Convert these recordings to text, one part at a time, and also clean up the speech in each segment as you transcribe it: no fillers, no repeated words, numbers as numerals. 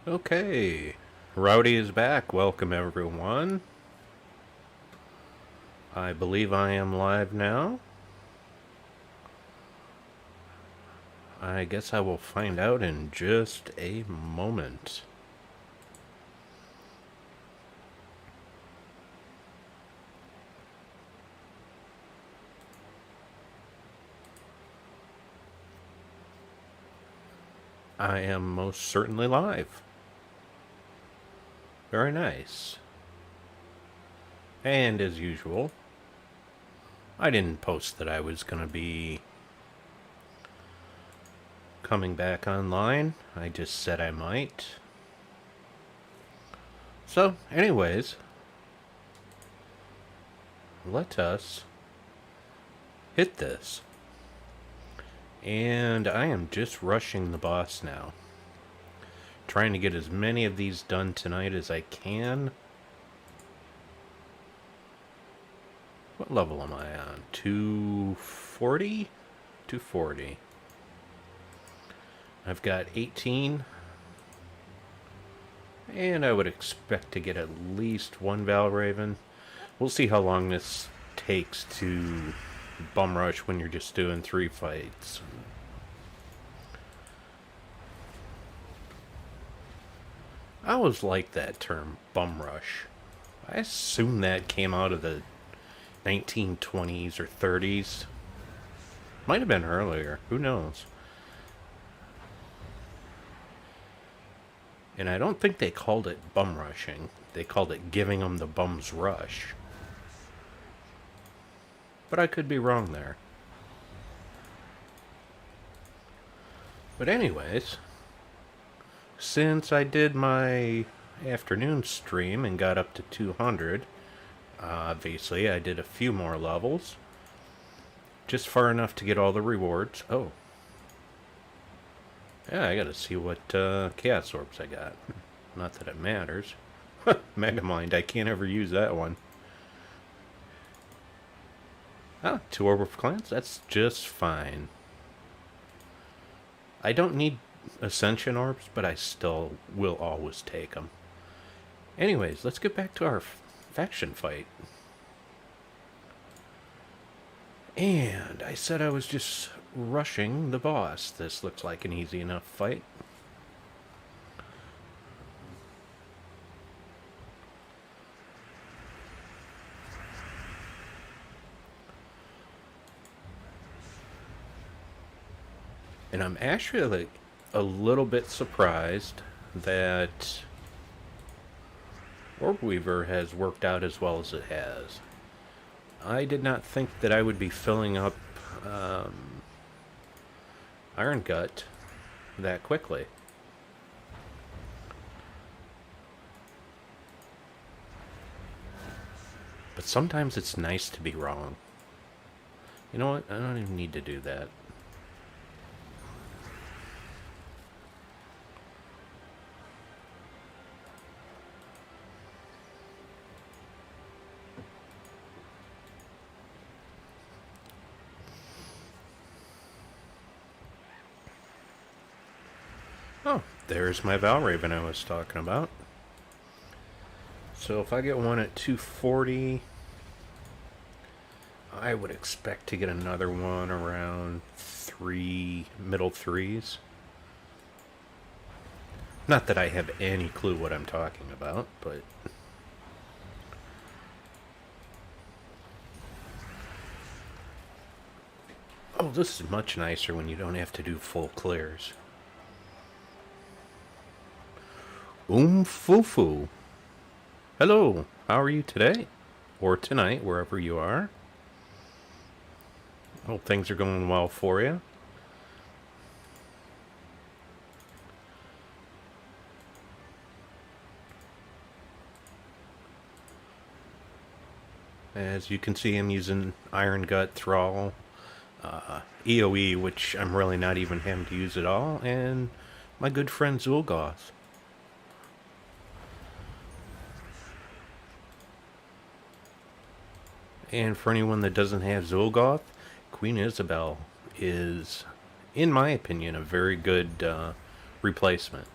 Okay, Rowdy is back. Welcome, everyone. I believe I am live now. I guess I will find out in just a moment. I am most certainly live. Very nice. And as usual, I didn't post that I was going to be coming back online. I just said I might. So, anyways, let us hit this. And I am just rushing the boss now. Trying to get as many of these done tonight as I can. What level am I on? 240? 240. I've got 18. And I would expect to get at least one Valraven. We'll see how long this takes to bum rush when you're just doing 3 fights. I always liked that term, bum rush. I assume that came out of the 1920s or 30s. Might have been earlier. Who knows? And I don't think they called it bum rushing. They called it giving them the bum's rush. But I could be wrong there. But anyways, since I did my afternoon stream and got up to 200, obviously I did a few more levels. Just far enough to get all the rewards. Oh. Yeah, I gotta see what chaos orbs I got. Not that it matters. Megamind, I can't ever use that one. Ah, 2 orb of clans? That's just fine. I don't need ascension orbs, but I still will always take them. Anyways, let's get back to our faction fight. And I said I was just rushing the boss. This looks like an easy enough fight. And I'm actually a little bit surprised that Orb Weaver has worked out as well as it has. I did not think that I would be filling up Iron Gut that quickly. But sometimes it's nice to be wrong. You know what? I don't even need to do that. Oh, there's my Valraven I was talking about. So if I get one at 240, I would expect to get another one around middle threes. Not that I have any clue what I'm talking about, but oh, this is much nicer when you don't have to do full clears. Fufu. Hello, how are you today? Or tonight, wherever you are. Hope things are going well for you. As you can see, I'm using Iron Gut, Thrall, EOE, which I'm really not even having to use at all, and my good friend Zul'Goth. And for anyone that doesn't have Zul'Goth, Queen Isabel is, in my opinion, a very good replacement.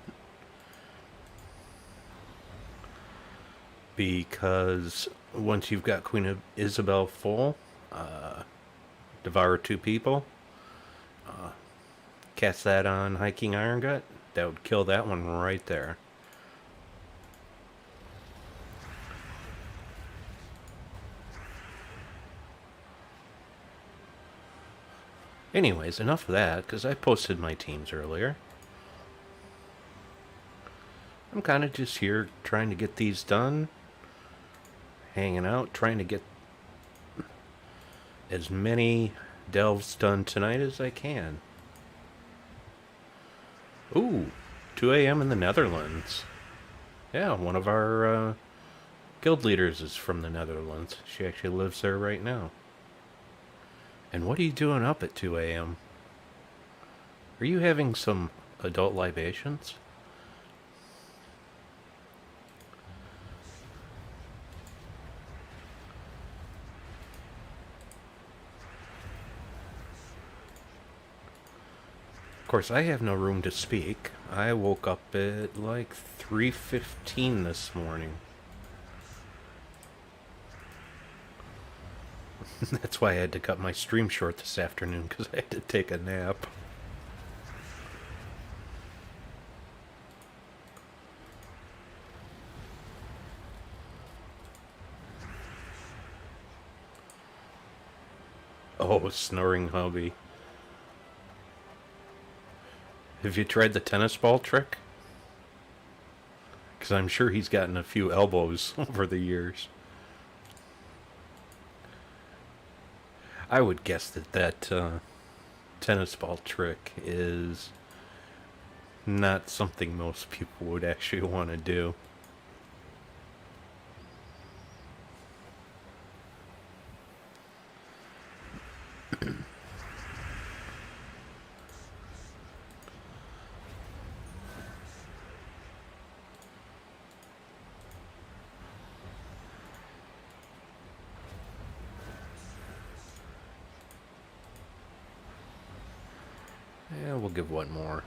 because once you've got Queen Isabel full, devour two people, cast that on Hiking Iron Gut, that would kill that one right there. Anyways, enough of that, because I posted my teams earlier. I'm kind of just here trying to get these done, hanging out, trying to get as many delves done tonight as I can. Ooh, 2 a.m. in the Netherlands. Yeah, one of our guild leaders is from the Netherlands. She actually lives there right now. And what are you doing up at 2 a.m.? Are you having some adult libations? Of course, I have no room to speak. I woke up at like 3:15 this morning. That's why I had to cut my stream short this afternoon, because I had to take a nap. Oh, snoring hubby. Have you tried the tennis ball trick? Because I'm sure he's gotten a few elbows over the years. I would guess that tennis ball trick is not something most people would actually want to do. Yeah, we'll give one more.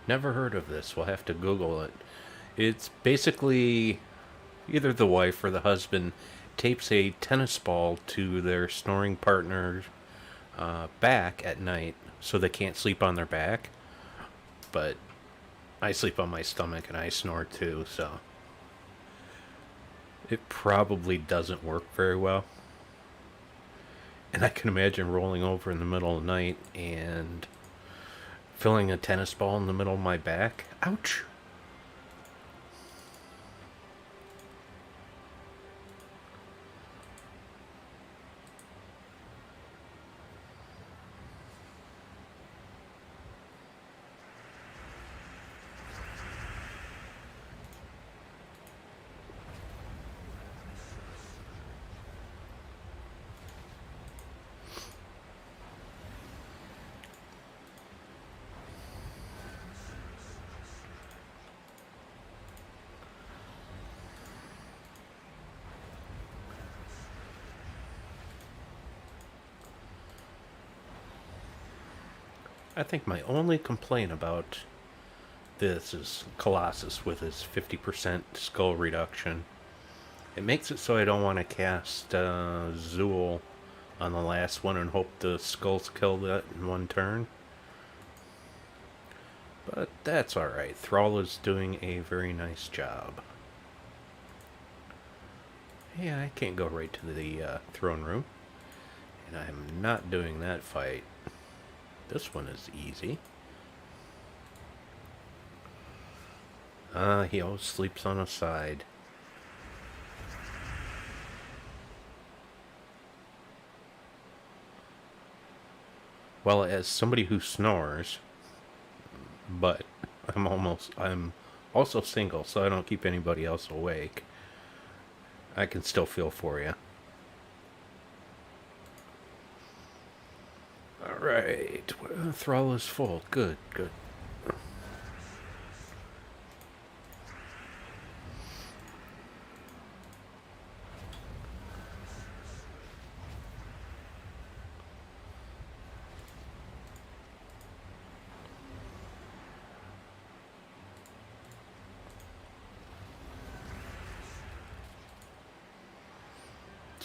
Never heard of this. We'll have to Google it. It's basically either the wife or the husband tapes a tennis ball to their snoring partner's back at night so they can't sleep on their back. But I sleep on my stomach and I snore too, so it probably doesn't work very well. And I can imagine rolling over in the middle of the night and feeling a tennis ball in the middle of my back. Ouch! I think my only complaint about this is Colossus with his 50% skull reduction. It makes it so I don't want to cast Zool on the last one and hope the skulls kill that in one turn. But that's alright. Thrall is doing a very nice job. Yeah, I can't go right to the throne room. And I'm not doing that fight. This one is easy. He always sleeps on a side. Well, as somebody who snores, but I'm also single, so I don't keep anybody else awake. I can still feel for you. Alright, Thrall is full. Good, good.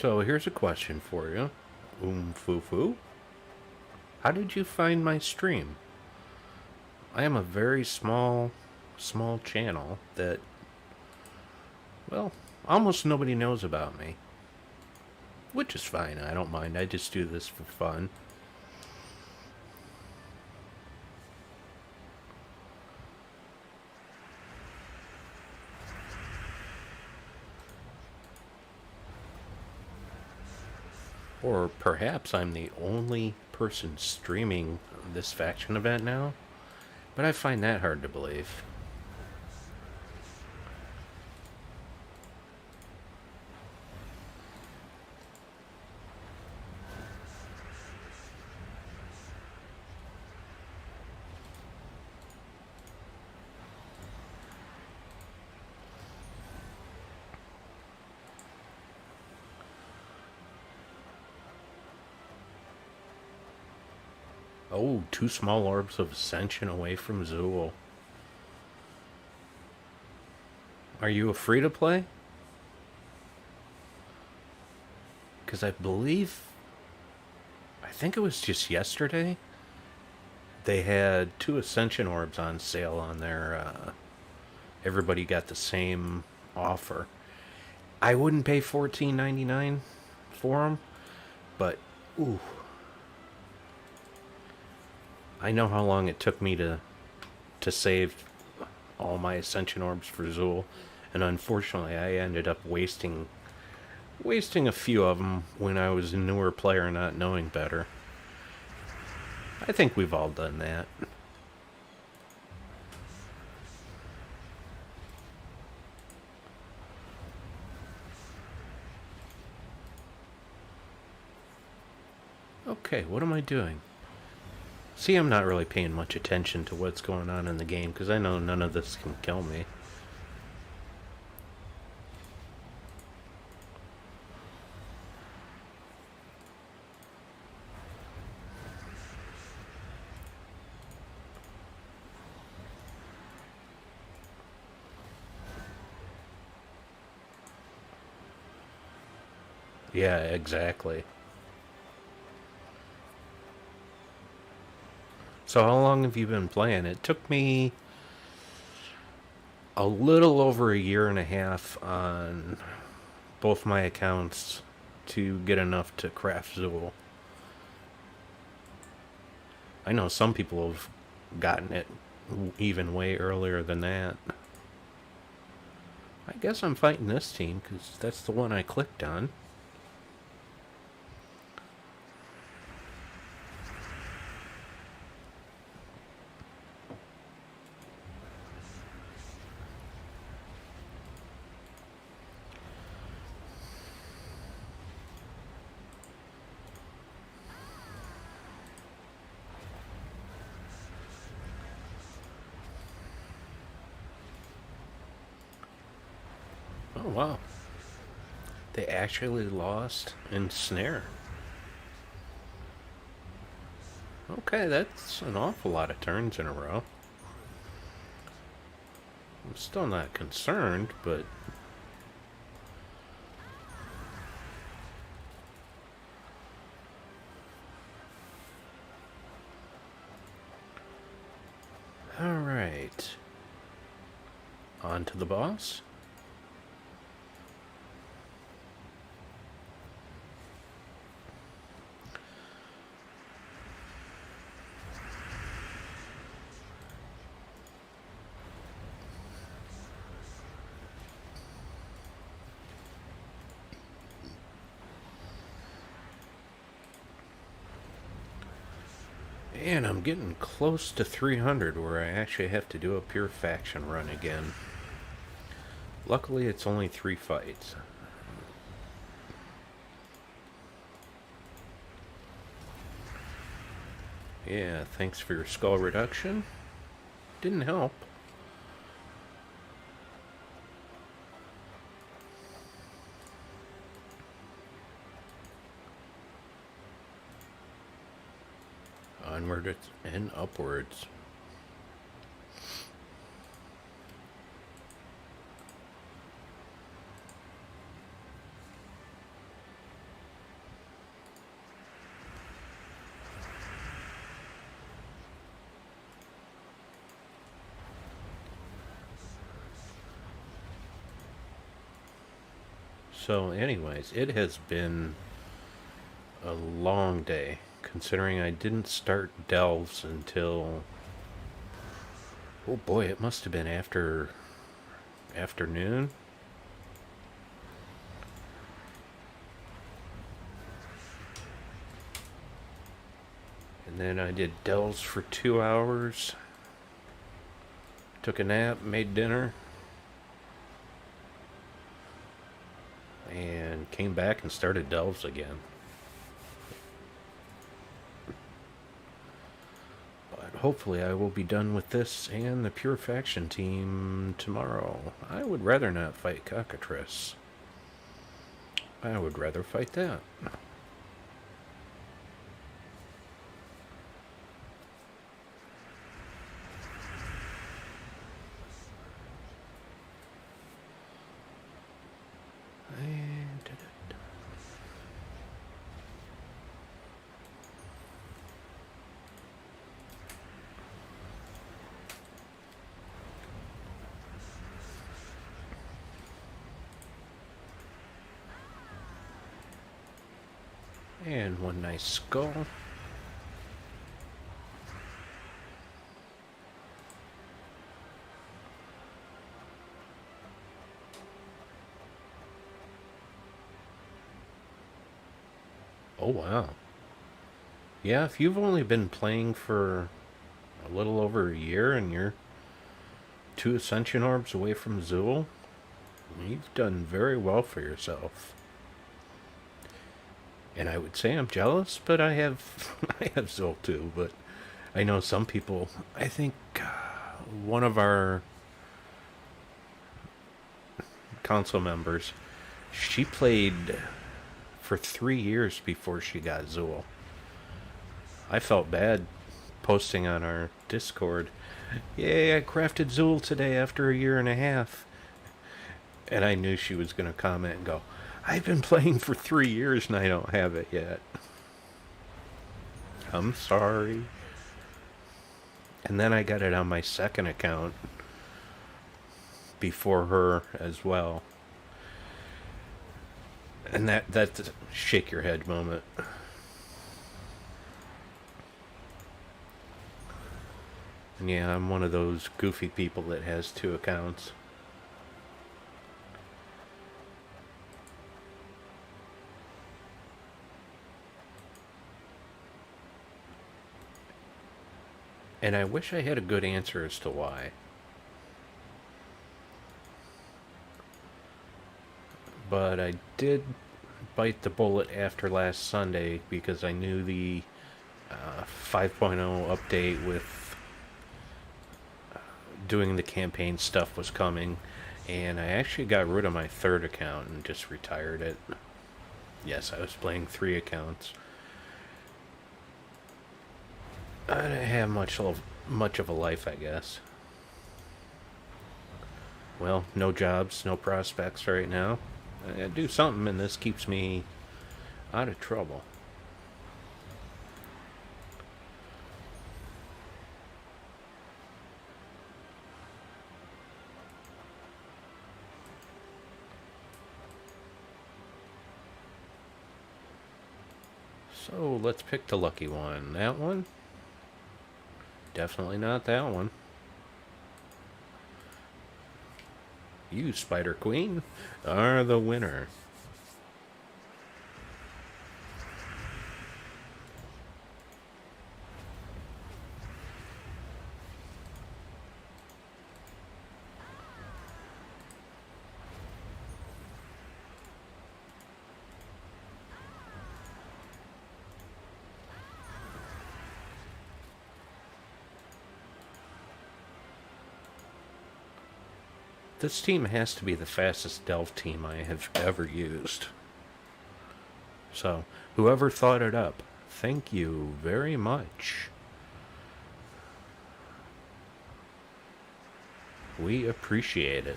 So here's a question for you. Foo foo. How did you find my stream? I am a very small channel that, well, almost nobody knows about me. Which is fine, I don't mind. I just do this for fun. Or perhaps I'm the only person streaming this faction event now, but I find that hard to believe. Oh, 2 small orbs of ascension away from Zool. Are you a free to play? Because I think it was just yesterday, they had 2 ascension orbs on sale on their, everybody got the same offer. I wouldn't pay $14.99 for them, but, ooh. I know how long it took me to save all my ascension orbs for Zool, and unfortunately I ended up wasting a few of them when I was a newer player not knowing better. I think we've all done that. Okay, what am I doing? See, I'm not really paying much attention to what's going on in the game because I know none of this can kill me. Yeah, exactly. So how long have you been playing? It took me a little over a year and a half on both my accounts to get enough to craft Zool. I know some people have gotten it even way earlier than that. I guess I'm fighting this team because that's the one I clicked on. Oh, wow. They actually lost in Snare. Okay, that's an awful lot of turns in a row. I'm still not concerned, but... Alright. On to the boss. And I'm getting close to 300 where I actually have to do a pure faction run again. Luckily, it's only 3 fights. Yeah, thanks for your skull reduction. Didn't help. Onward and upwards. So, anyways, it has been a long day, considering I didn't start delves until. Oh boy, it must have been after afternoon. And then I did delves for 2 hours. Took a nap, made dinner, and came back and started delves again. But hopefully I will be done with this and the Purifaction team tomorrow. I would rather not fight Cockatrice. I would rather fight that. And one nice skull. Oh wow. Yeah, if you've only been playing for a little over a year and you're 2 Ascension Orbs away from Zool, you've done very well for yourself. And I would say I'm jealous, but I have I have Zool too. But I know some people. I think one of our council members, she played for 3 years before she got Zool. I felt bad posting on our Discord, "Yay, I crafted Zool today after a year and a half." And I knew she was going to comment and go, "I've been playing for 3 years and I don't have it yet. I'm sorry." And then I got it on my second account before her as well. And that's a shake your head moment. And yeah, I'm one of those goofy people that has 2 accounts. And I wish I had a good answer as to why. But I did bite the bullet after last Sunday because I knew the 5.0 update with doing the campaign stuff was coming, and I actually got rid of my third account and just retired it. Yes, I was playing 3 accounts. I didn't have much of a life, I guess. Well, no jobs, no prospects right now. I gotta do something, and this keeps me out of trouble. So let's pick the lucky one. That one? Definitely not that one. You, Spider Queen, are the winner. This team has to be the fastest delve team I have ever used. So, whoever thought it up, thank you very much. We appreciate it.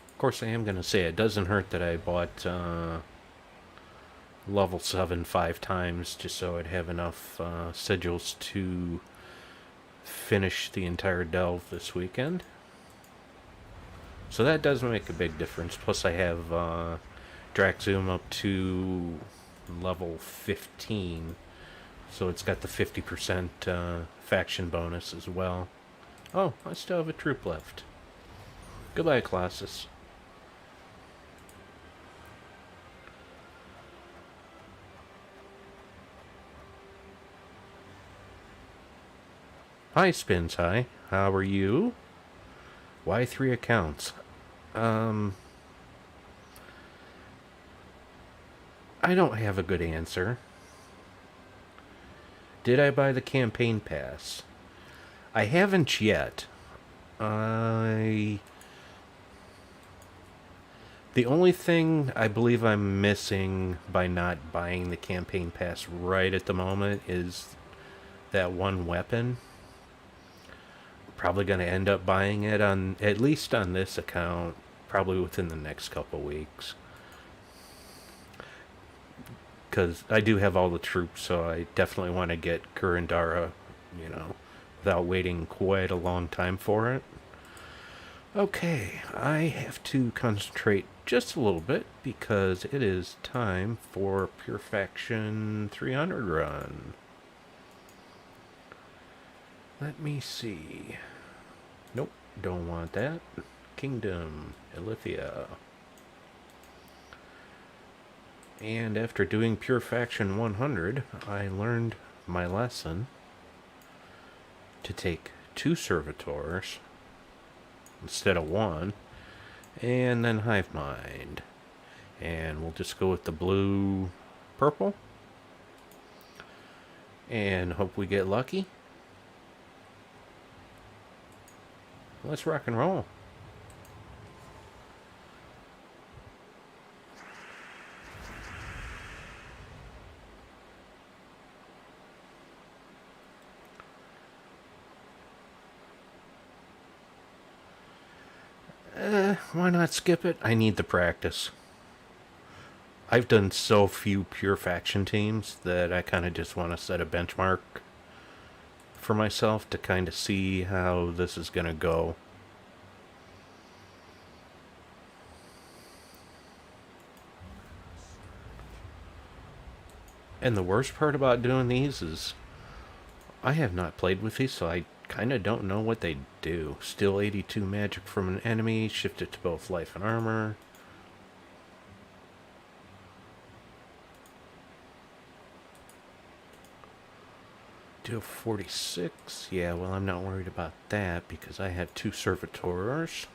Of course, I am going to say it doesn't hurt that I bought level 7 5 times just so I'd have enough sigils to finish the entire delve this weekend. So that does make a big difference. Plus I have Draxum up to level 15. So it's got the 50% faction bonus as well. Oh, I still have a troop left. Goodbye, Colossus. Hi, Spins High. How are you? Why 3 accounts? I don't have a good answer. Did I buy the campaign pass? I haven't yet. The only thing I believe I'm missing by not buying the campaign pass right at the moment is that one weapon. Probably going to end up buying it on, at least on this account, probably within the next couple weeks. Because I do have all the troops, so I definitely want to get Kurandara, without waiting quite a long time for it. Okay, I have to concentrate just a little bit because it is time for Pure Faction 300 run. Let me see. Nope, don't want that. Kingdom, Illithia. And after doing Pure Faction 100, I learned my lesson to take 2 servitors instead of 1, and then Hive Mind. And we'll just go with the blue purple and hope we get lucky. Let's rock and roll. Why not skip it? I need the practice. I've done so few Pure Faction teams that I kind of just want to set a benchmark for myself to kind of see how this is going to go. And the worst part about doing these is I have not played with these, so I kind of don't know what they do. Steal 82 magic from an enemy, shift it to both life and armor. Do 46. Yeah, well, I'm not worried about that because I have 2 servitors.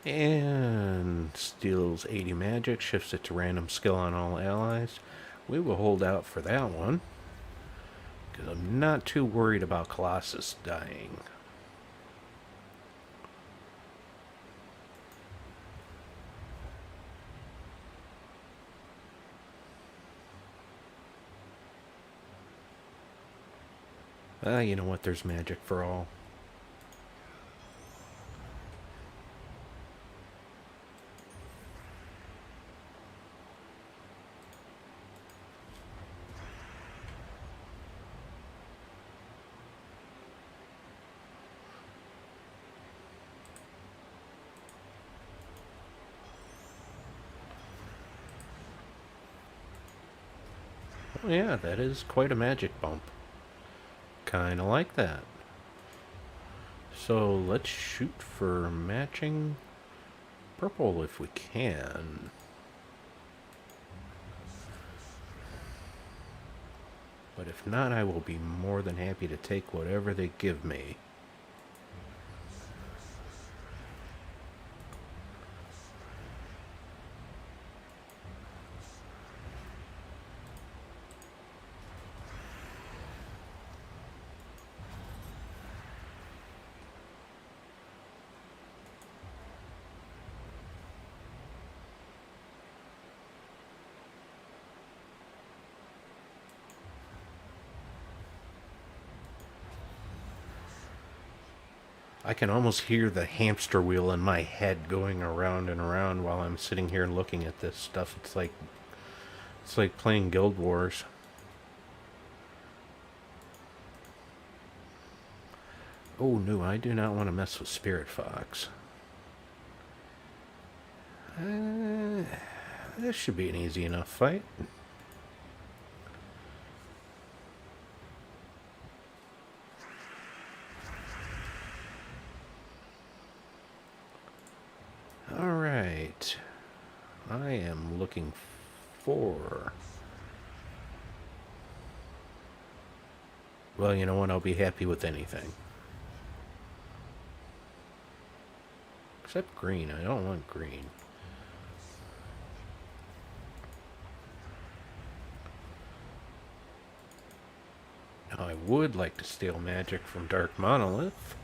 And steals 80 magic, shifts it to random skill on all allies. We will hold out for that one because I'm not too worried about Colossus dying. You know what? There's magic for all. Oh yeah, that is quite a magic bump. Kinda like that. So let's shoot for matching purple if we can. But if not, I will be more than happy to take whatever they give me. I can almost hear the hamster wheel in my head going around and around while I'm sitting here looking at this stuff. It's like playing Guild Wars. Oh no, I do not want to mess with Spirit Fox. This should be an easy enough fight. Alright. I am looking for... Well, you know what? I'll be happy with anything. Except green. I don't want green. Now, I would like to steal magic from Dark Monolith.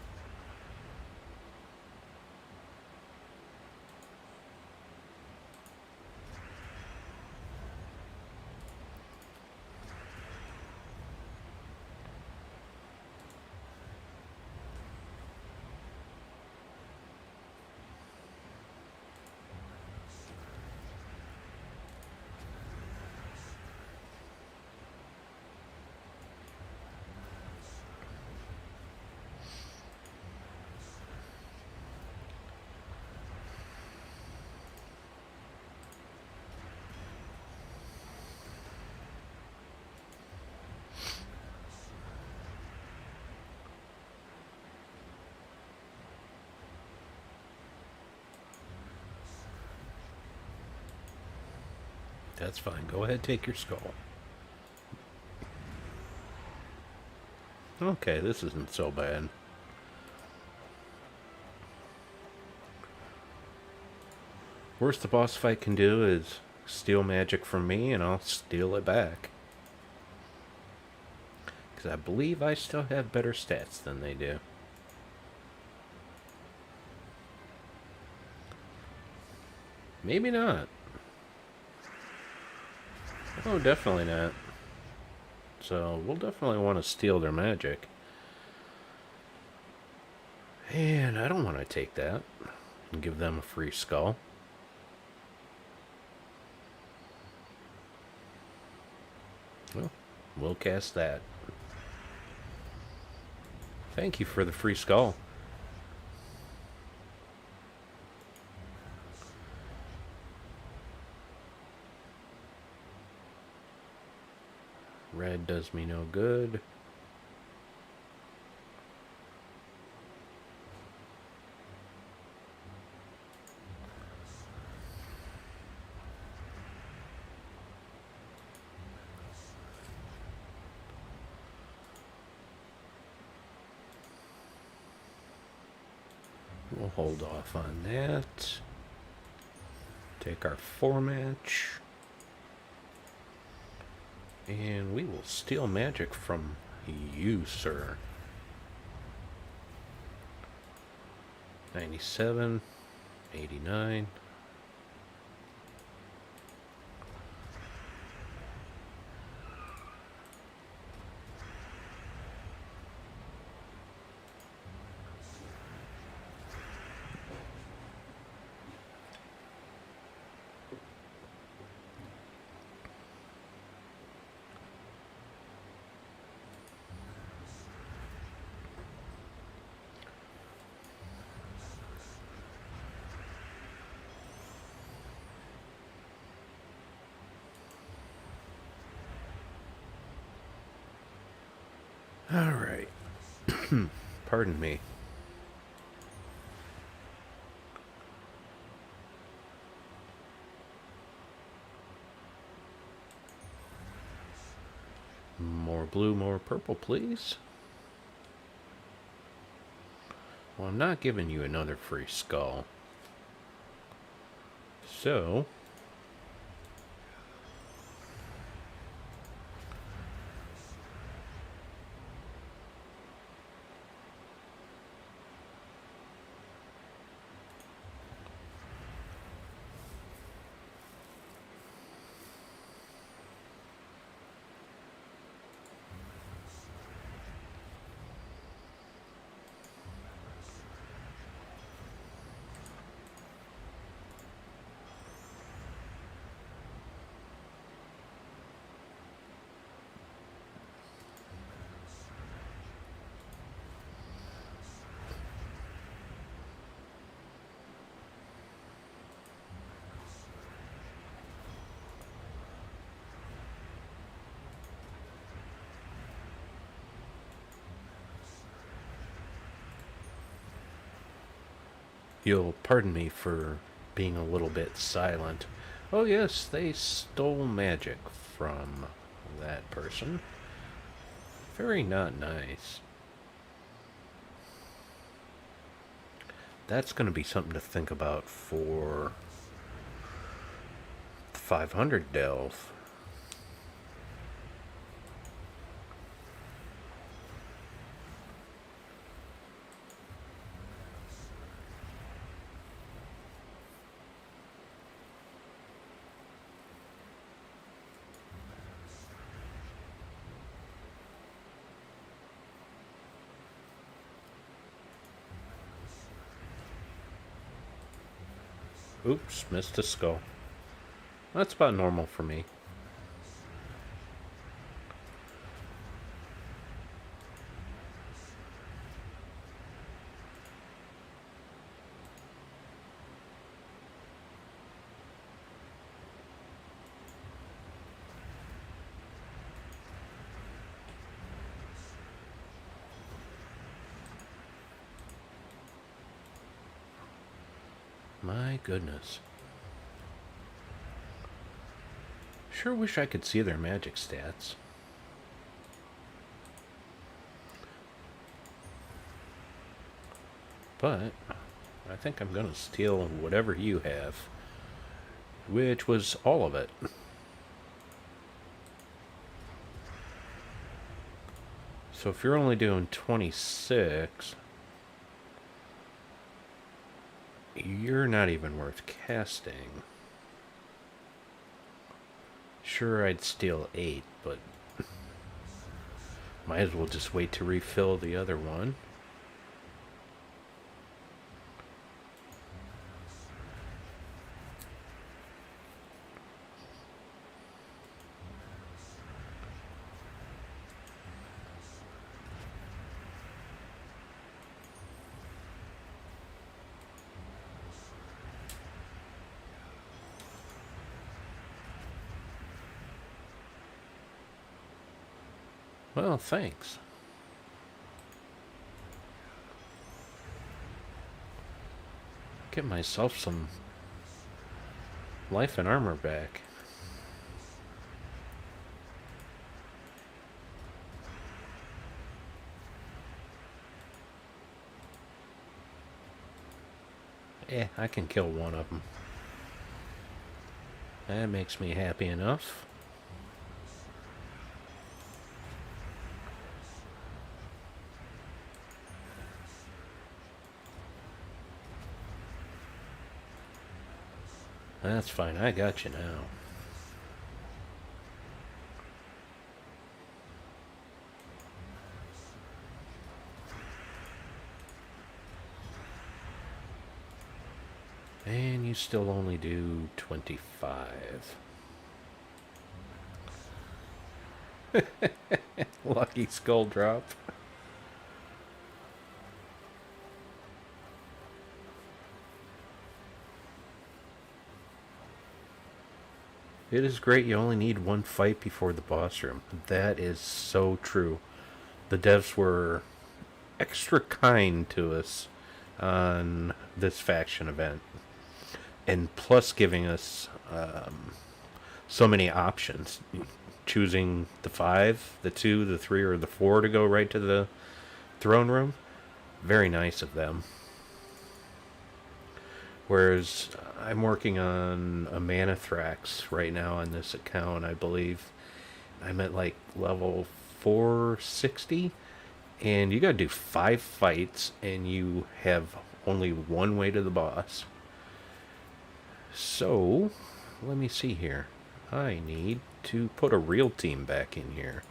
That's fine. Go ahead, take your skull. Okay, this isn't so bad. Worst the boss fight can do is steal magic from me, and I'll steal it back. Because I believe I still have better stats than they do. Maybe not. Oh, definitely not. So, we'll definitely want to steal their magic. And I don't want to take that and give them a free skull. Well, we'll cast that. Thank you for the free skull. Red does me no good. We'll hold off on that. Take our 4-match. And we will steal magic from you, sir. 97, 89. All right. Pardon me. More blue, more purple, please. Well, I'm not giving you another free skull. So... You'll pardon me for being a little bit silent. Oh, yes, they stole magic from that person. Very not nice. That's going to be something to think about for the 500 delve. Oops, missed a skull. That's about normal for me. My goodness. Sure wish I could see their magic stats. But I think I'm going to steal whatever you have, which was all of it. So if you're only doing 26, you're not even worth casting. Sure, I'd steal 8, but might as well just wait to refill the other one. Well, thanks. Get myself some life and armor back. I can kill one of them. That makes me happy enough. That's fine, I got you now. And you still only do 25. Lucky skull drop. It is great you only need one fight before the boss room. That is so true. The devs were extra kind to us on this faction event. And plus giving us so many options. Choosing the 5, the 2, the 3, or the 4 to go right to the throne room. Very nice of them. Whereas I'm working on a Manathrax right now on this account, I believe. I'm at like level 460. And you gotta do 5 fights, and you have only one way to the boss. So, let me see here. I need to put a real team back in here.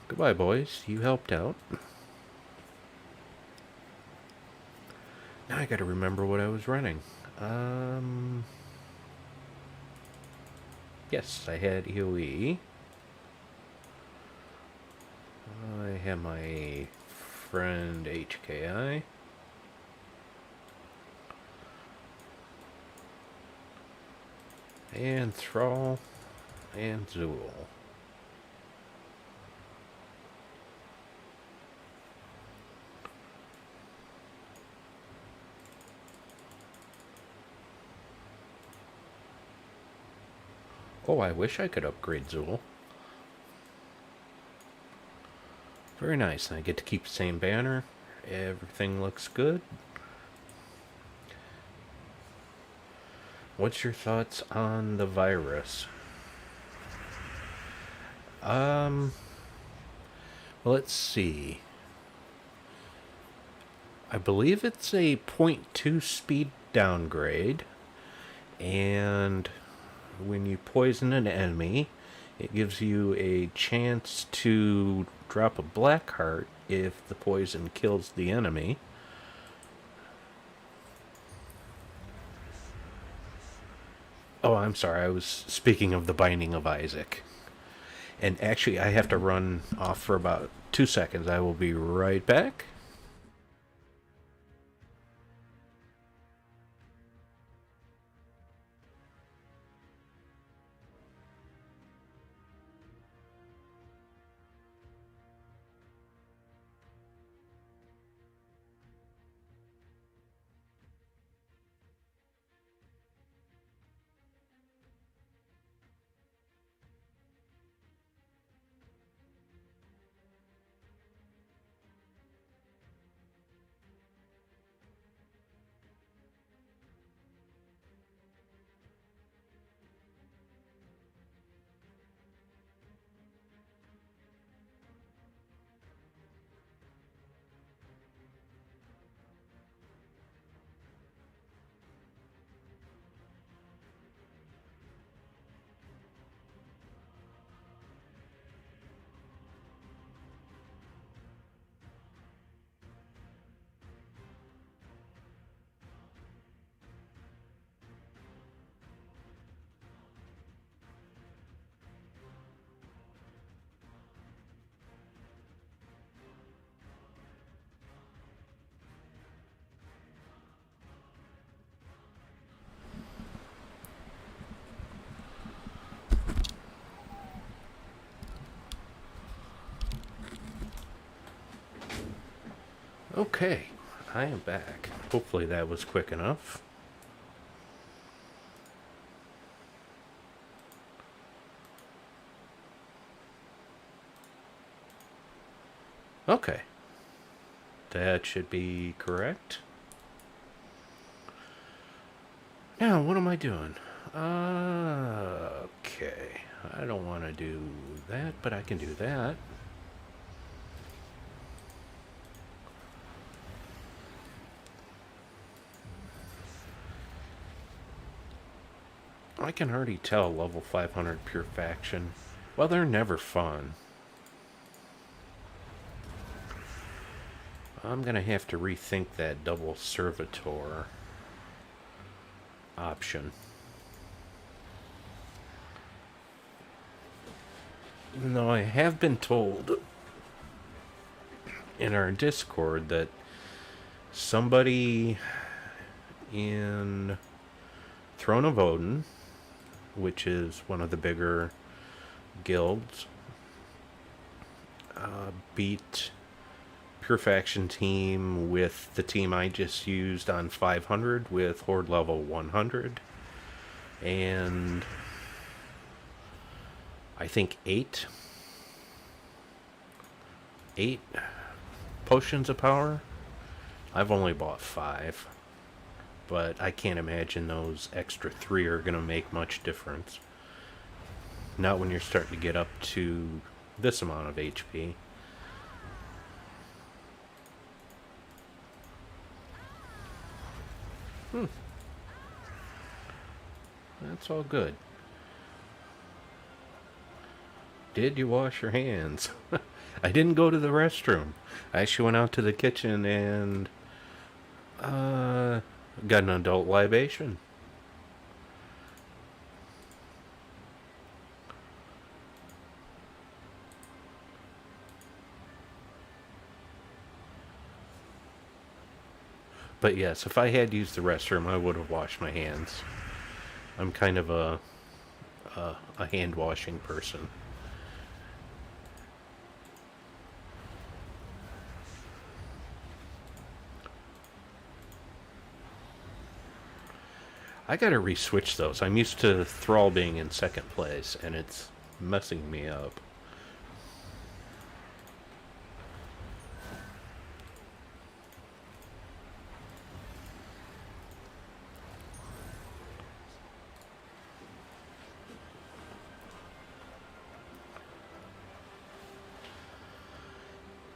Goodbye, boys. You helped out. Now I gotta remember what I was running. Yes, I had EOE. I have my friend HKI. And Thrall. And Zool. Oh, I wish I could upgrade Zool. Very nice. And I get to keep the same banner. Everything looks good. What's your thoughts on the virus? Well, let's see. I believe it's a .2 speed downgrade, and when you poison an enemy, it gives you a chance to drop a black heart if the poison kills the enemy. Oh, I'm sorry, I was speaking of the Binding of Isaac. And actually, I have to run off for about 2 seconds. I will be right back. Okay, I am back. Hopefully that was quick enough. Okay, that should be correct. Now, what am I doing? Okay, I don't want to do that, but I can do that. I can already tell level 500 pure faction. Well, they're never fun. I'm gonna have to rethink that double servitor option. Even though I have been told in our Discord that somebody in Throne of Odin, which is one of the bigger guilds, beat Pure Faction team with the team I just used on 500 with Horde level 100. And I think eight potions of power. I've only bought 5. But I can't imagine those extra 3 are going to make much difference. Not when you're starting to get up to this amount of HP. That's all good. Did you wash your hands? I didn't go to the restroom. I actually went out to the kitchen and got an adult libation. But yes, if I had used the restroom, I would have washed my hands. I'm kind of a hand washing person. I gotta re-switch those. I'm used to Thrall being in second place, and it's messing me up.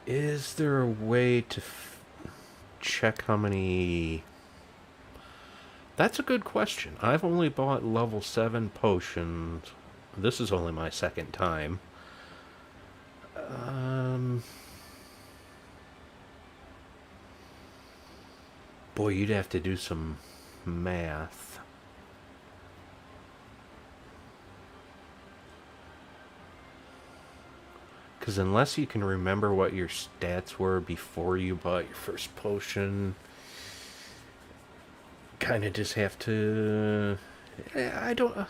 Is there a way to check how many... That's a good question. I've only bought level 7 potions. This is only my second time. Boy, you'd have to do some math. Because unless you can remember what your stats were before you bought your first potion, kind of just have to... I don't...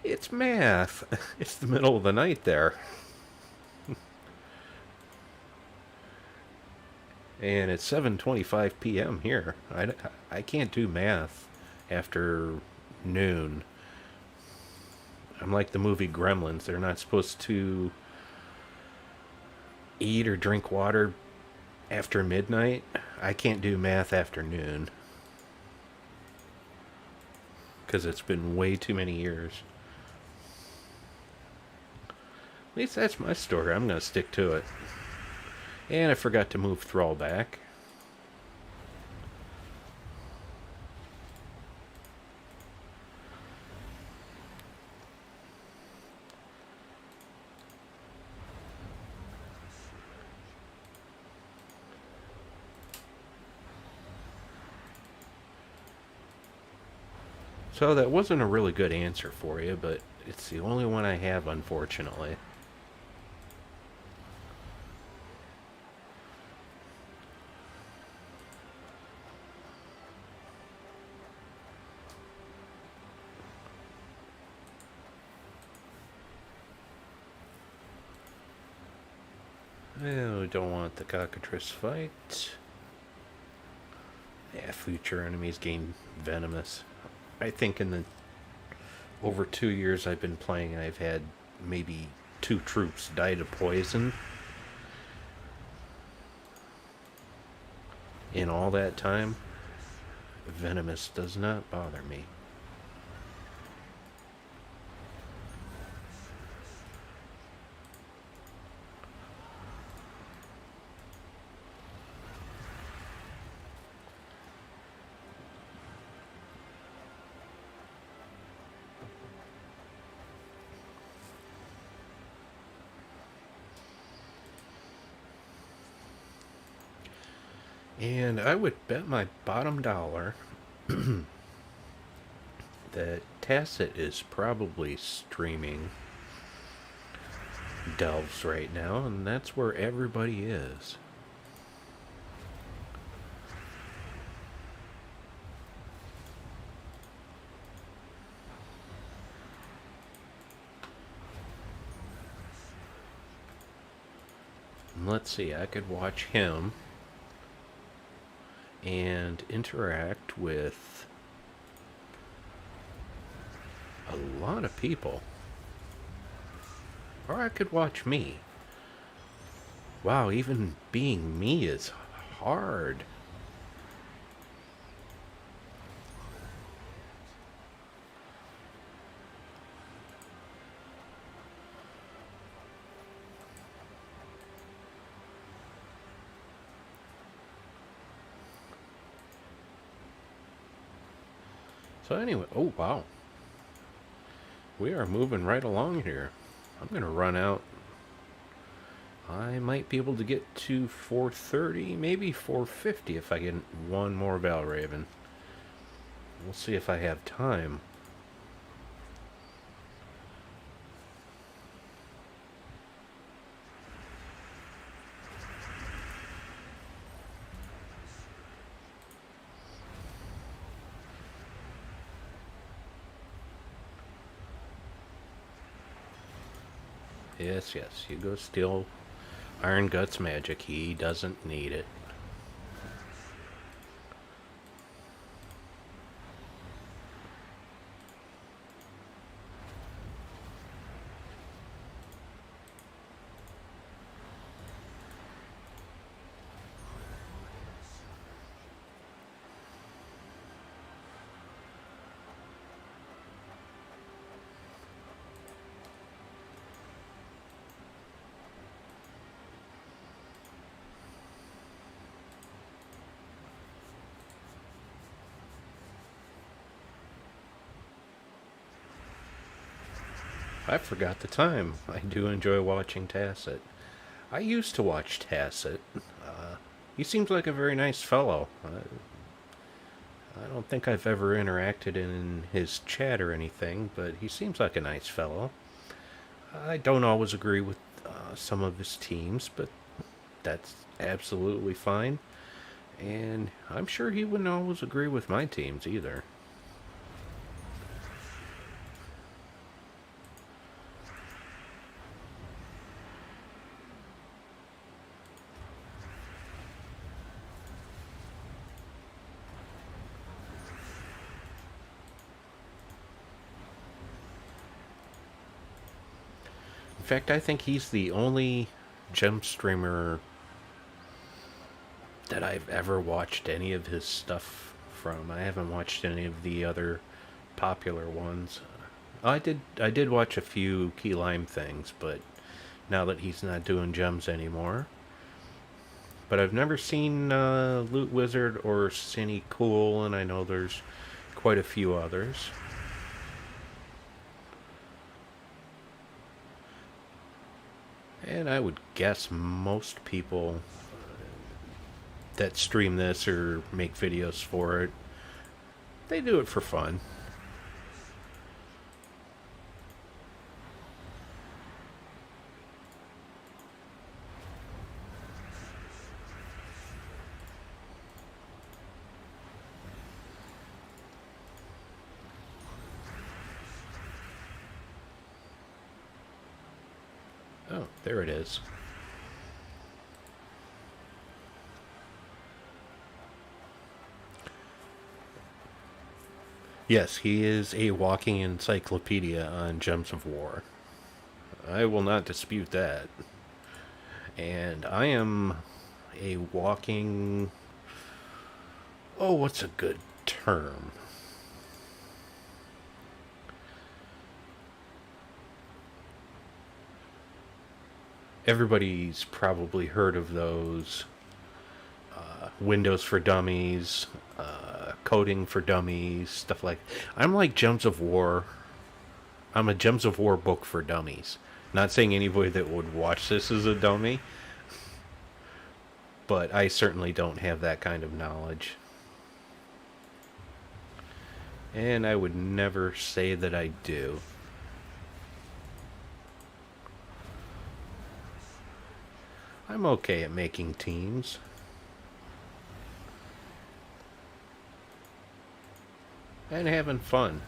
It's math. It's the middle of the night there. And it's 7:25 p.m. here. I can't do math after noon. I'm like the movie Gremlins. They're not supposed to eat or drink water after midnight. I can't do math after noon. Because it's been way too many years. At least that's my story. I'm going to stick to it. And I forgot to move Thrall back. So that wasn't a really good answer for you, but it's the only one I have, unfortunately. Oh, don't want the cockatrice fight. Yeah, future enemies gain venomous. I think in the over 2 years I've been playing, I've had maybe 2 troops die to poison. In all that time, venomous does not bother me. And I would bet my bottom dollar that Tacit is probably streaming Delves right now, and that's where everybody is. And let's see, I could watch him and interact with a lot of people. Or I could watch me. Wow, even being me is hard. So anyway, oh wow. We are moving right along here. I'm going to run out. I might be able to get to 430, maybe 450 if I get one more Valraven. We'll see if I have time. Yes, yes, you go steal Iron Guts magic. He doesn't need it. I forgot the time. I do enjoy watching Tacit. I used to watch Tacit. He seems like a very nice fellow. I don't think I've ever interacted in his chat or anything, but he seems like a nice fellow. I don't always agree with some of his teams, but that's absolutely fine. And I'm sure he wouldn't always agree with my teams either. In fact, I think he's the only gem streamer that I've ever watched any of his stuff from. I haven't watched any of the other popular ones. I did watch a few Key Lime things, but now that he's not doing gems anymore. But I've never seen Loot Wizard or Cinny Cool, and I know there's quite a few others. And I would guess most people that stream this or make videos for it, they do it for fun. Oh, there it is. Yes, he is a walking encyclopedia on Gems of War. I will not dispute that. And I am a walking. Oh, what's a good term? Everybody's probably heard of those Windows for Dummies, coding for dummies, stuff like. I'm like Gems of War. I'm a Gems of War book for dummies. Not saying anybody that would watch this is a dummy, but I certainly don't have that kind of knowledge. And I would never say that I do. I'm okay at making teams. And having fun.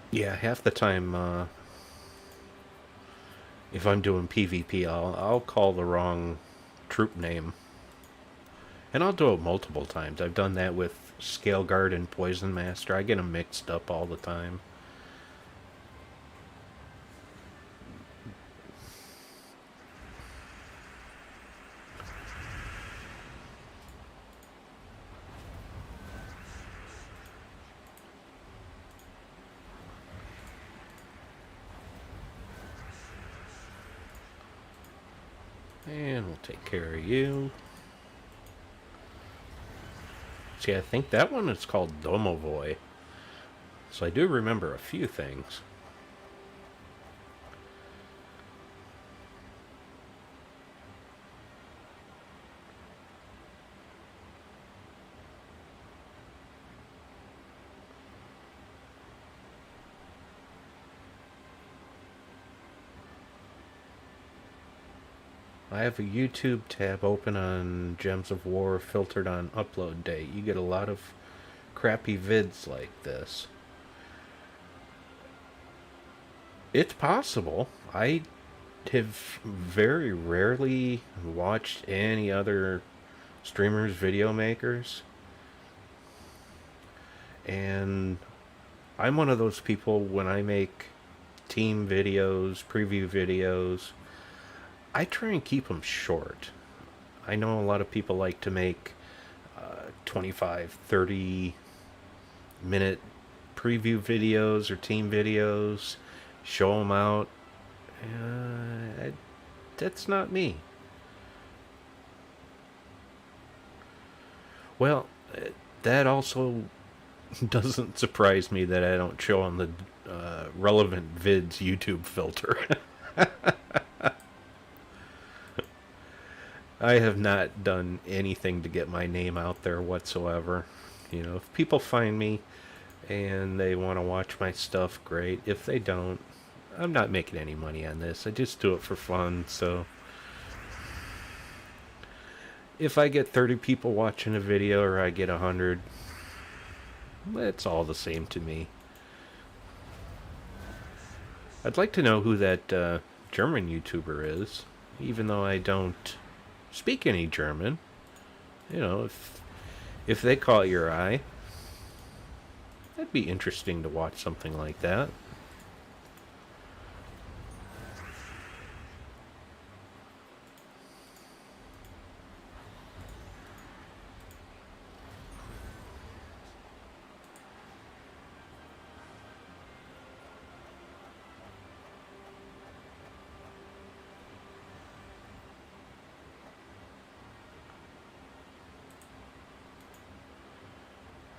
Yeah, half the time, if I'm doing PvP, I'll call the wrong troop name. And I'll do it multiple times. I've done that with Scale Guard and Poison Master. I get them mixed up all the time. And we'll take care of you. See, I think that one is called Domovoy. So I do remember a few things. I have a YouTube tab open on Gems of War filtered on upload date. You get a lot of crappy vids like this. It's possible. I have very rarely watched any other streamers, video makers. And I'm one of those people when I make team videos, preview videos, I try and keep them short. I know a lot of people like to make 25, 30 minute preview videos or team videos, show them out. That's not me. Well, that also doesn't surprise me that I don't show on the relevant vids YouTube filter. I have not done anything to get my name out there whatsoever. You know, if people find me and they want to watch my stuff, great. If they don't, I'm not making any money on this. I just do it for fun. So if I get 30 people watching a video or I get 100, it's all the same to me. I'd like to know who that German YouTuber is, even though I don't speak any German. You know, if they caught your eye, that'd be interesting to watch something like that.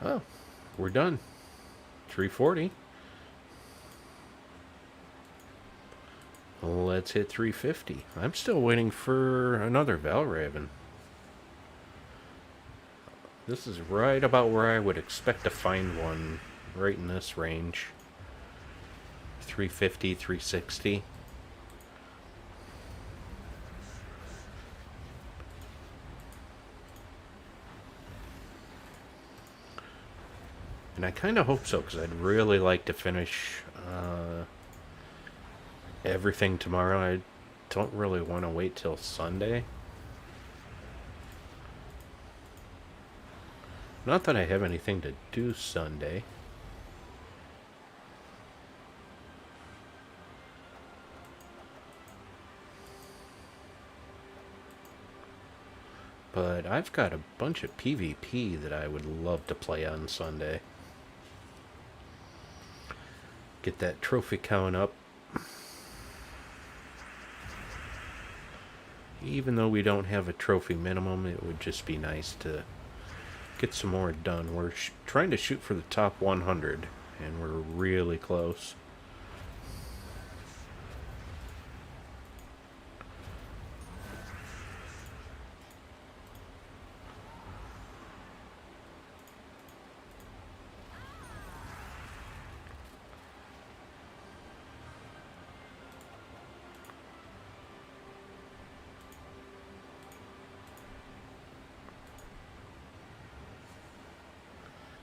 Oh, we're done. 340. Let's hit 350. I'm still waiting for another Valraven. This is right about where I would expect to find one, right in this range. 350, 360. And I kind of hope so, because I'd really like to finish everything tomorrow. I don't really want to wait till Sunday. Not that I have anything to do Sunday. But I've got a bunch of PvP that I would love to play on Sunday. Get that trophy count up. Even though we don't have a trophy minimum, it would just be nice to get some more done. We're trying to shoot for the top 100, and we're really close.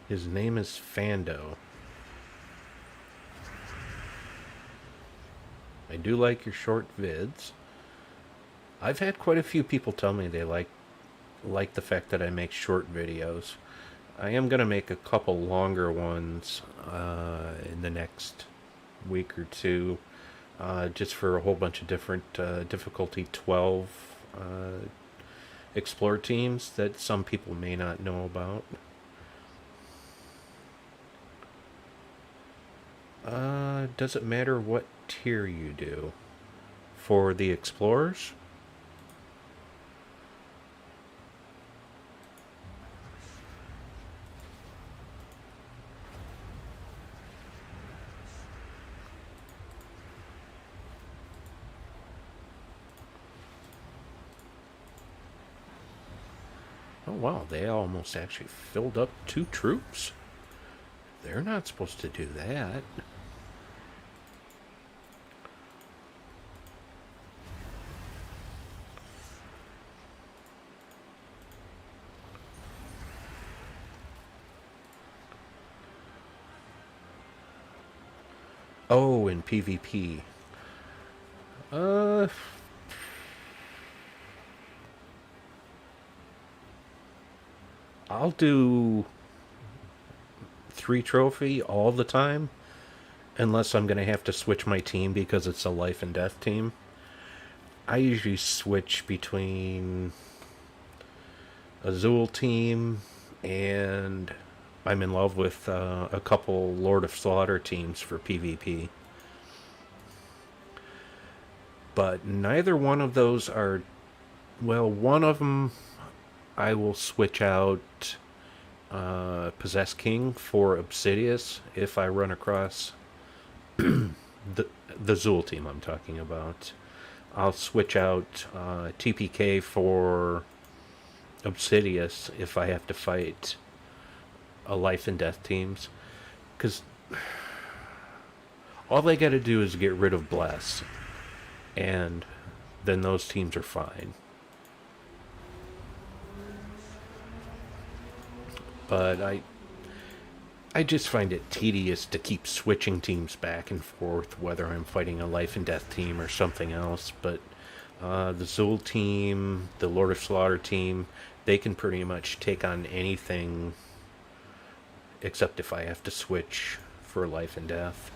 His name is Fando. I do like your short vids. I've had quite a few people tell me they like the fact that I make short videos. I am going to make a couple longer ones in the next week or two, just for a whole bunch of different difficulty 12 explore teams that some people may not know about. Does it matter what tier you do? For the explorers? Oh wow, they almost actually filled up 2 troops. They're not supposed to do that. Oh, in PvP. I'll do 3 trophy all the time, unless I'm going to have to switch my team because it's a life and death team. I usually switch between Azul team and I'm in love with a couple Lord of Slaughter teams for PvP. But neither one of those are. Well, one of them I will switch out Possess King for Obsidius if I run across the Zul team I'm talking about. I'll switch out TPK for Obsidius if I have to fight a life and death teams, because all they got to do is get rid of Bless, and then those teams are fine. But I just find it tedious to keep switching teams back and forth, whether I'm fighting a life and death team or something else. But the Zul team, the Lord of Slaughter team, they can pretty much take on anything except if I have to switch for life and death.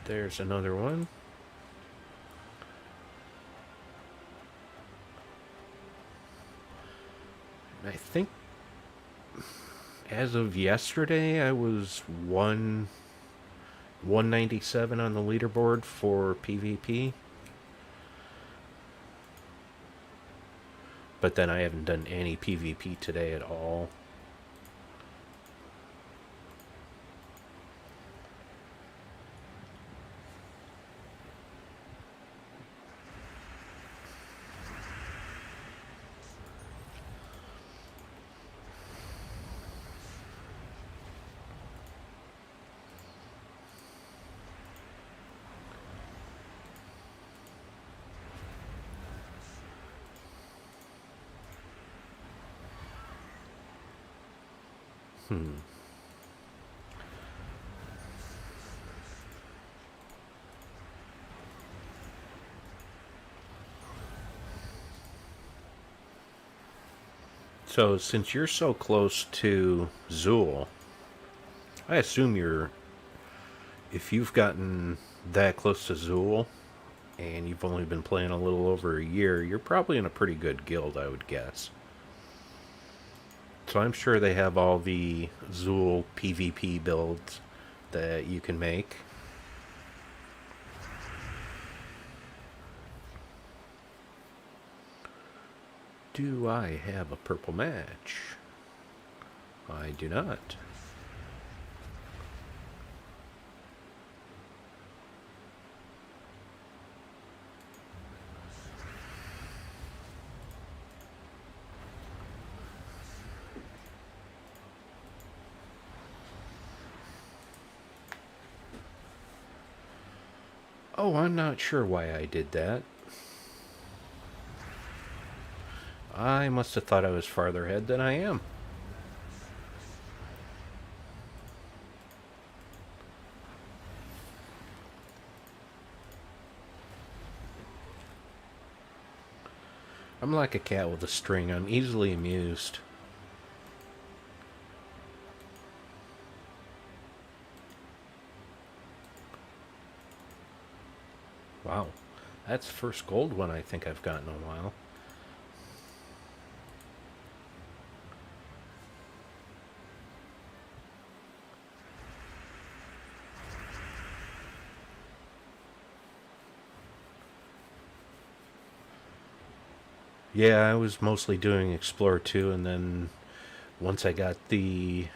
There's another one. I think as of yesterday, I was 197 on the leaderboard for PvP. But then I haven't done any PvP today at all. So, since you're so close to Zul, I assume if you've gotten that close to Zul and you've only been playing a little over a year, you're probably in a pretty good guild, I would guess. So I'm sure they have all the Zul PvP builds that you can make. Do I have a purple match? I do not. Oh, I'm not sure why I did that. I must have thought I was farther ahead than I am. I'm like a cat with a string. I'm easily amused. Wow. That's the first gold one I think I've gotten in a while. Yeah, I was mostly doing Explore 2, and then once I got the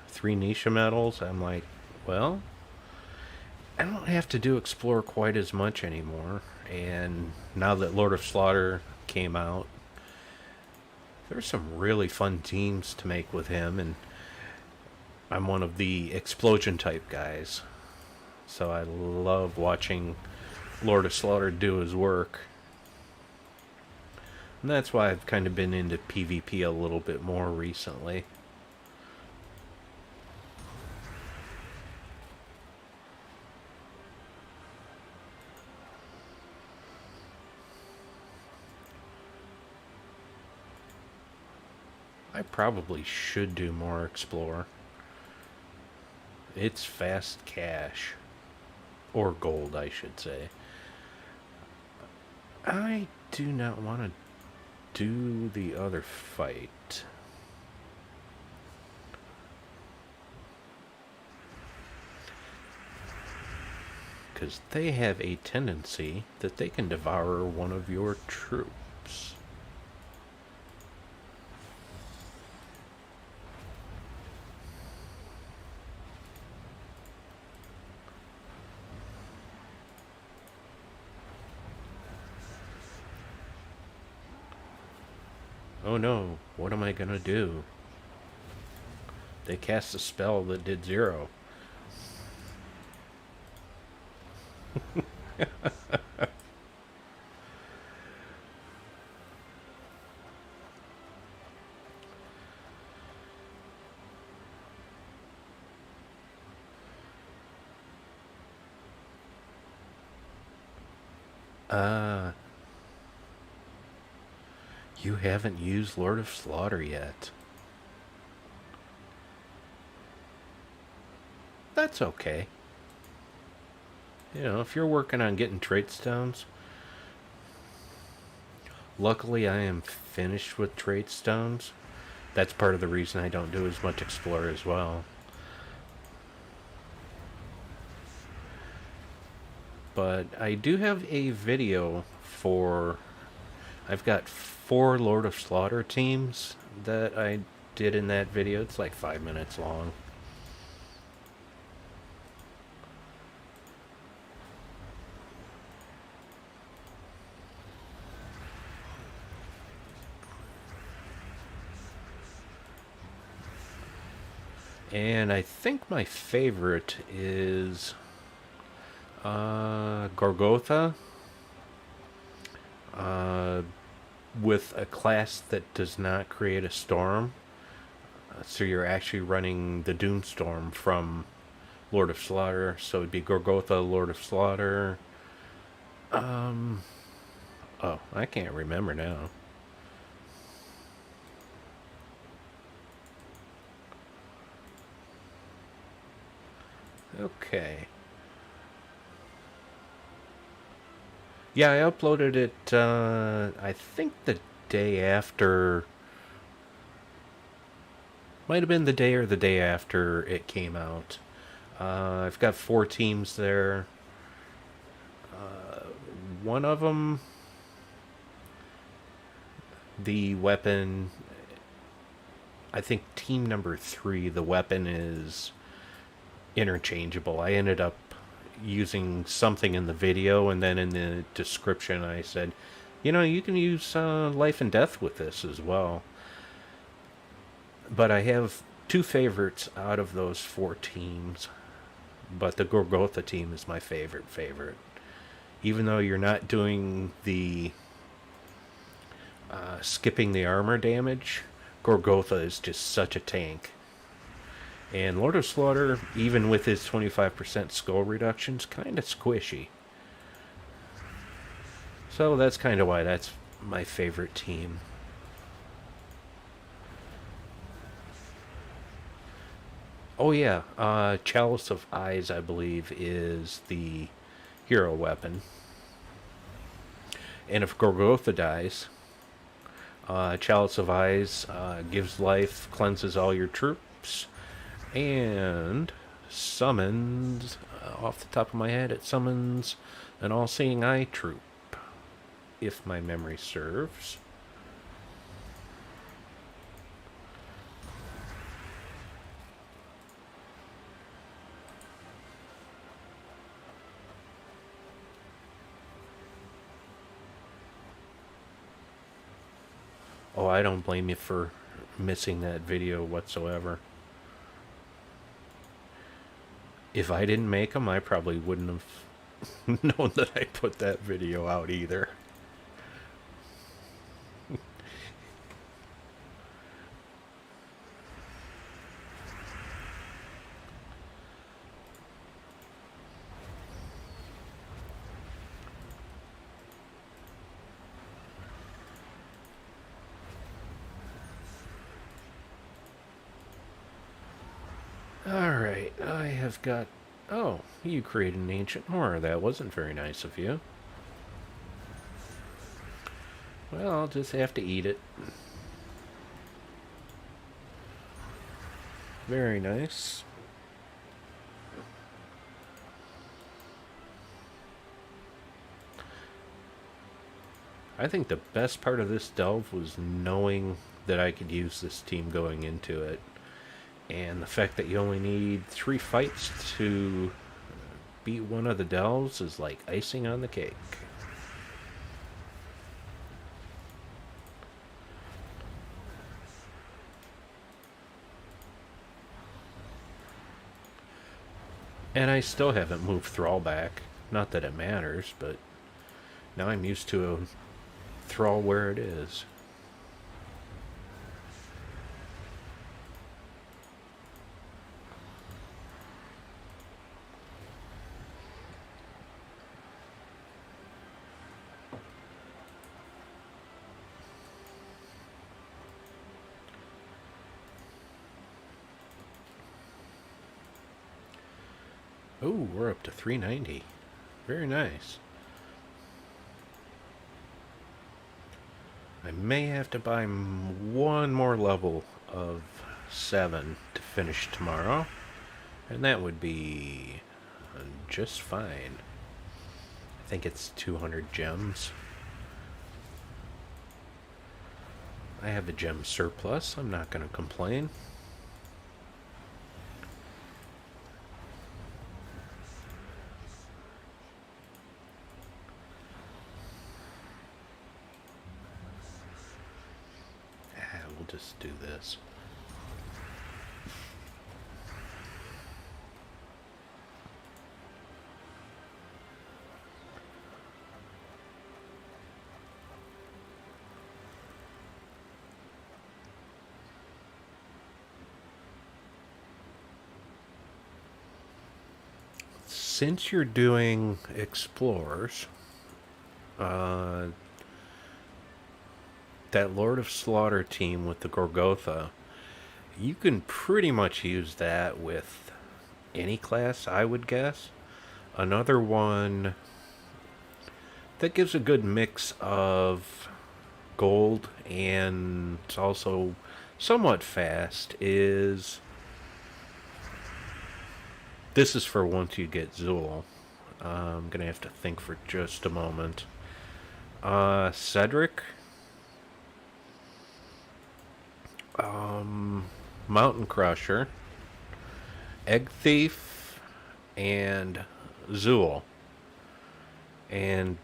3 Nisha medals, I'm like, well, I don't have to do Explore quite as much anymore. And now that Lord of Slaughter came out, there's some really fun teams to make with him, and I'm one of the explosion type guys. So I love watching Lord of Slaughter do his work. And that's why I've kind of been into PvP a little bit more recently. I probably should do more Explore. It's fast cash. Or gold, I should say. I do not want to do the other fight. Because they have a tendency that they can devour one of your troops. Oh no, what am I gonna do? They cast a spell that did 0. You haven't used Lord of Slaughter yet. That's okay. You know, if you're working on getting trait stones, luckily I am finished with trait stones. That's part of the reason I don't do as much explore as well. But I do have a video for... I've got 4 Lord of Slaughter teams that I did in that video. It's like 5 minutes long. And I think my favorite is Gorgotha, with a class that does not create a storm. So you're actually running the Doomstorm from Lord of Slaughter. So it'd be Gorgotha, Lord of Slaughter. Oh, I can't remember now. Okay. Yeah, I uploaded it, I think the day after... Might have been the day or the day after it came out. I've got 4 teams there. One of them, the weapon... I think team number 3, the weapon is interchangeable. I ended up using something in the video, and then in the description I said, you know, you can use life and death with this as well. But I have 2 favorites out of those 4 teams, but the Gorgotha team is my favorite. Even though you're not doing the skipping the armor damage, Gorgotha is just such a tank. And Lord of Slaughter, even with his 25% skull reductions, kind of squishy. So that's kind of why that's my favorite team. Oh yeah, Chalice of Eyes, I believe, is the hero weapon. And if Gorgotha dies, Chalice of Eyes gives life, cleanses all your troops, and summons, off the top of my head, it summons an all-seeing eye troop, if my memory serves. Oh, I don't blame you for missing that video whatsoever. If I didn't make them, I probably wouldn't have known that I put that video out either. Alright, I have got... Oh, you created an ancient horror. That wasn't very nice of you. Well, I'll just have to eat it. Very nice. I think the best part of this delve was knowing that I could use this team going into it. And the fact that you only need 3 fights to beat one of the delves is like icing on the cake. And I still haven't moved Thrall back. Not that it matters, but now I'm used to a Thrall where it is. Oh, we're up to 390. Very nice. I may have to buy one more level of 7 to finish tomorrow, and that would be just fine. I think it's 200 gems. I have a gem surplus. I'm not going to complain. We'll just do this. Since you're doing explorers, that Lord of Slaughter team with the Gorgotha, you can pretty much use that with any class, I would guess. Another one that gives a good mix of gold and it's also somewhat fast is... This is for once you get Zool. I'm going to have to think for just a moment. Cedric. Mountain Crusher. Egg Thief. And Zool. And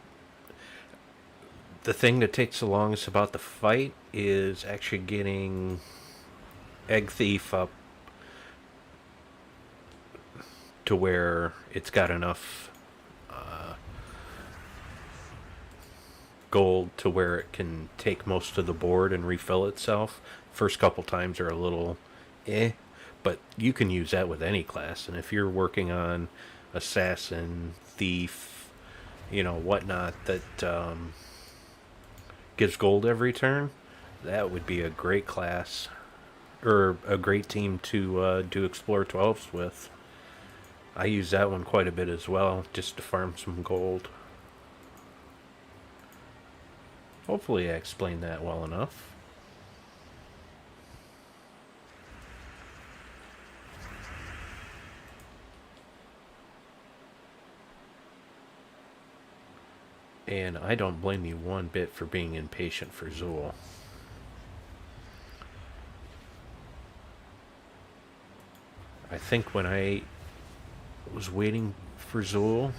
the thing that takes the longest about the fight is actually getting Egg Thief up to where it's got enough gold to where it can take most of the board and refill itself. First couple times are a little but you can use that with any class. And if you're working on assassin, thief, whatnot that gives gold every turn, that would be a great class or a great team to do Explore 12s with. I use that one quite a bit as well, just to farm some gold. Hopefully I explained that well enough. And I don't blame you one bit for being impatient for Zool. I think when I was waiting for Zool,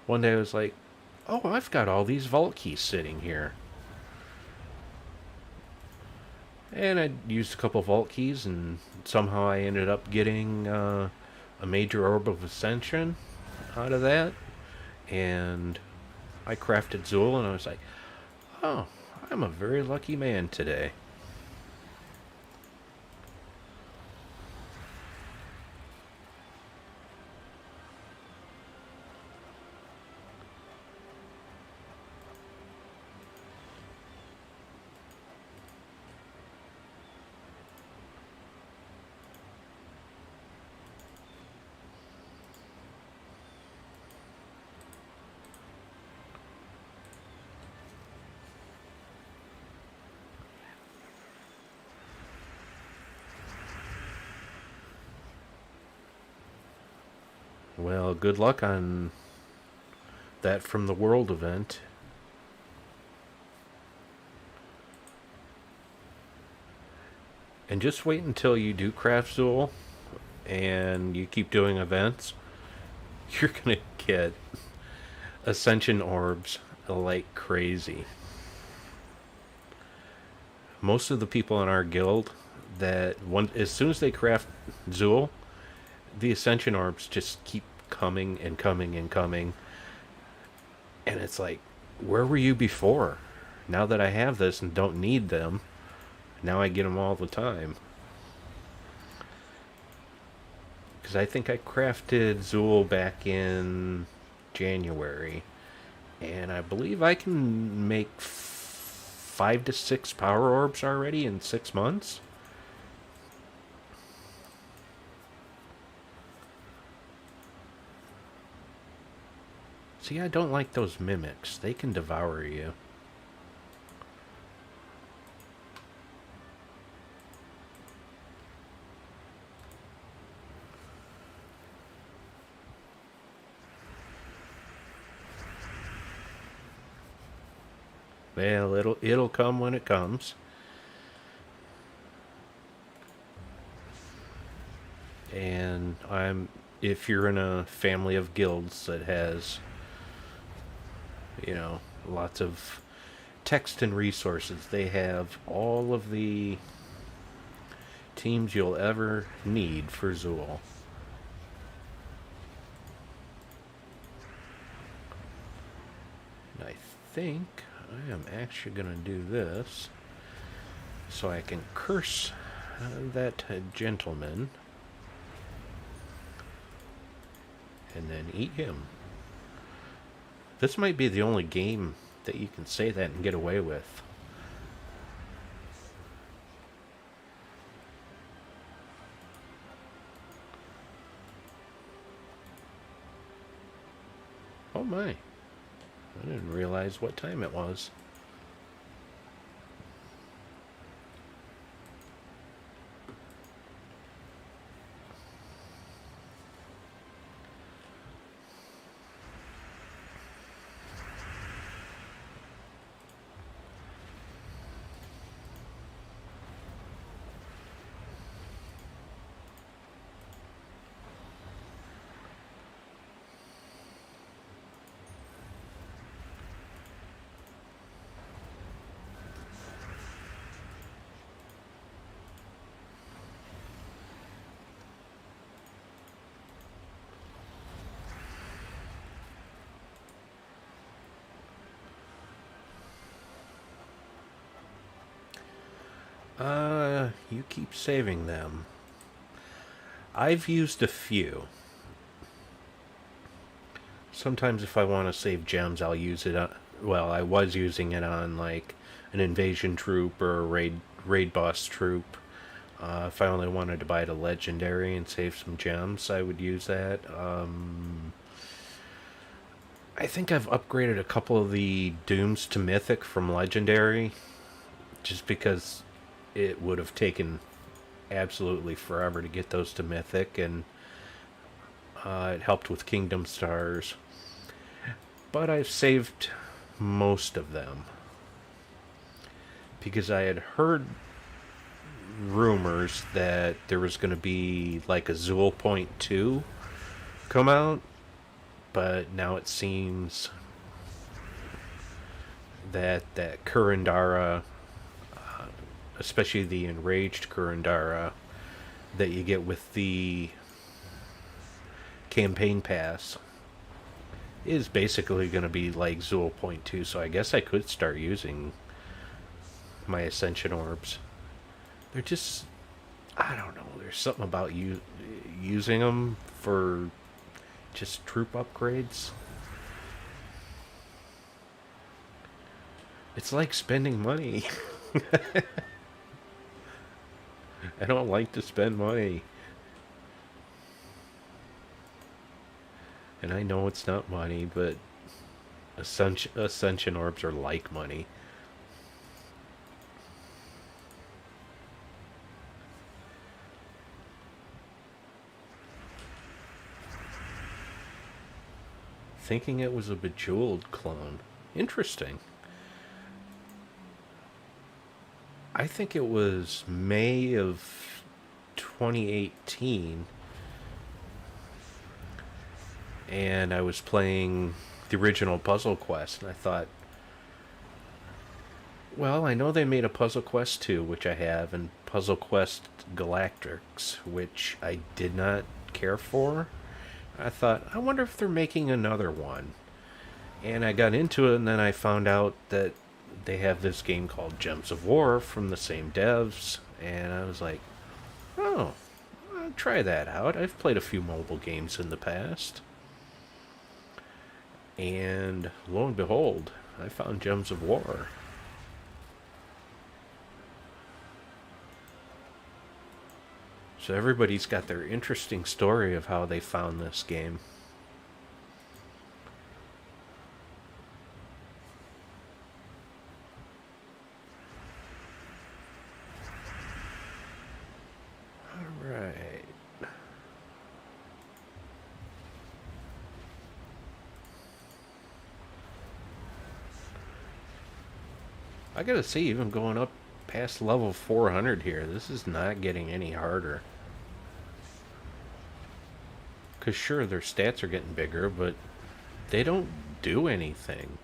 one day I was like, oh, I've got all these vault keys sitting here. And I used a couple vault keys, and somehow I ended up getting a major orb of ascension out of that. And I crafted Zool, and I was like, oh, I'm a very lucky man today. Well, good luck on that from the world event. And just wait until you do Craft Zool and you keep doing events. You're gonna get Ascension Orbs like crazy. Most of the people in our guild as soon as they craft Zool, the Ascension Orbs just keep coming and coming and coming. And it's like, where were you before? Now that I have this and don't need them, now I get them all the time. Because I think I crafted Zool back in January. And I believe I can make 5 to 6 power orbs already in 6 months. See, I don't like those mimics. They can devour you. Well, it'll come when it comes. And if you're in a family of guilds that has, lots of text and resources, they have all of the teams you'll ever need for Zool. And I think I am actually going to do this so I can curse that gentleman and then eat him. This might be the only game that you can say that and get away with. Oh my. I didn't realize what time it was. You keep saving them. I've used a few. Sometimes if I want to save gems, I'll use it on, well, I was using it on like an invasion troop or a raid boss troop. If I only wanted to buy the legendary and save some gems, I would use that. I think I've upgraded a couple of the dooms to mythic from legendary just because it would have taken absolutely forever to get those to mythic, and it helped with kingdom stars. But I've saved most of them because I had heard rumors that there was going to be like a Zool Point 2 come out, but now it seems that Kurandara, especially the enraged Kurandara that you get with the campaign pass, is basically going to be like Zool Point 2, so I guess I could start using my Ascension Orbs. They're just, I don't know, there's something about using them for just troop upgrades. It's like spending money. I don't like to spend money. And I know it's not money, but Ascension Orbs are like money. thinking it was a Bejeweled clone. Interesting. I think it was May of 2018, and I was playing the original Puzzle Quest, and I thought, well, I know they made a Puzzle Quest 2, which I have, and Puzzle Quest Galactics, which I did not care for. I thought, I wonder if they're making another one. And I got into it, and then I found out that they have this game called Gems of War from the same devs, and I was like, oh, I'll try that out. I've played a few mobile games in the past. And lo and behold, I found Gems of War. So everybody's got their interesting story of how they found this game. Alright. I gotta say, even going up past level 400 here, this is not getting any harder. Because sure, their stats are getting bigger, but they don't do anything.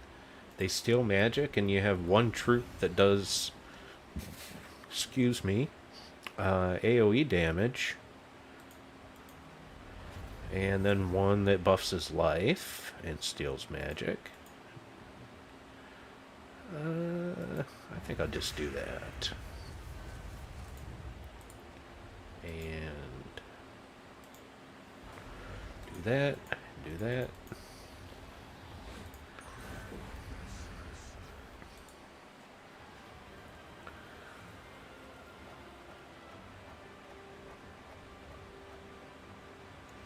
They steal magic, and you have one troop that does, excuse me, AoE damage. And then one that buffs his life and steals magic. I think I'll just do that. And do that, do that.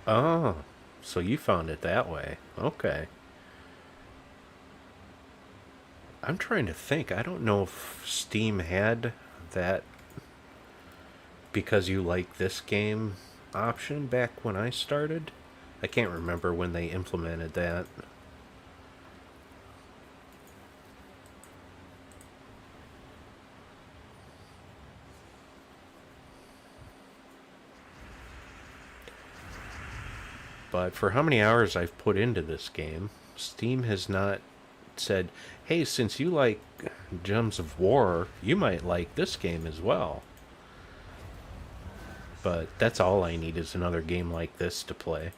Oh, so you found it that way. Okay. I'm trying to think. I don't know if Steam had that because you like this game option back when I started. I can't remember when they implemented that. But for how many hours I've put into this game, Steam has not said, hey, since you like Gems of War, you might like this game as well. But that's all I need is another game like this to play.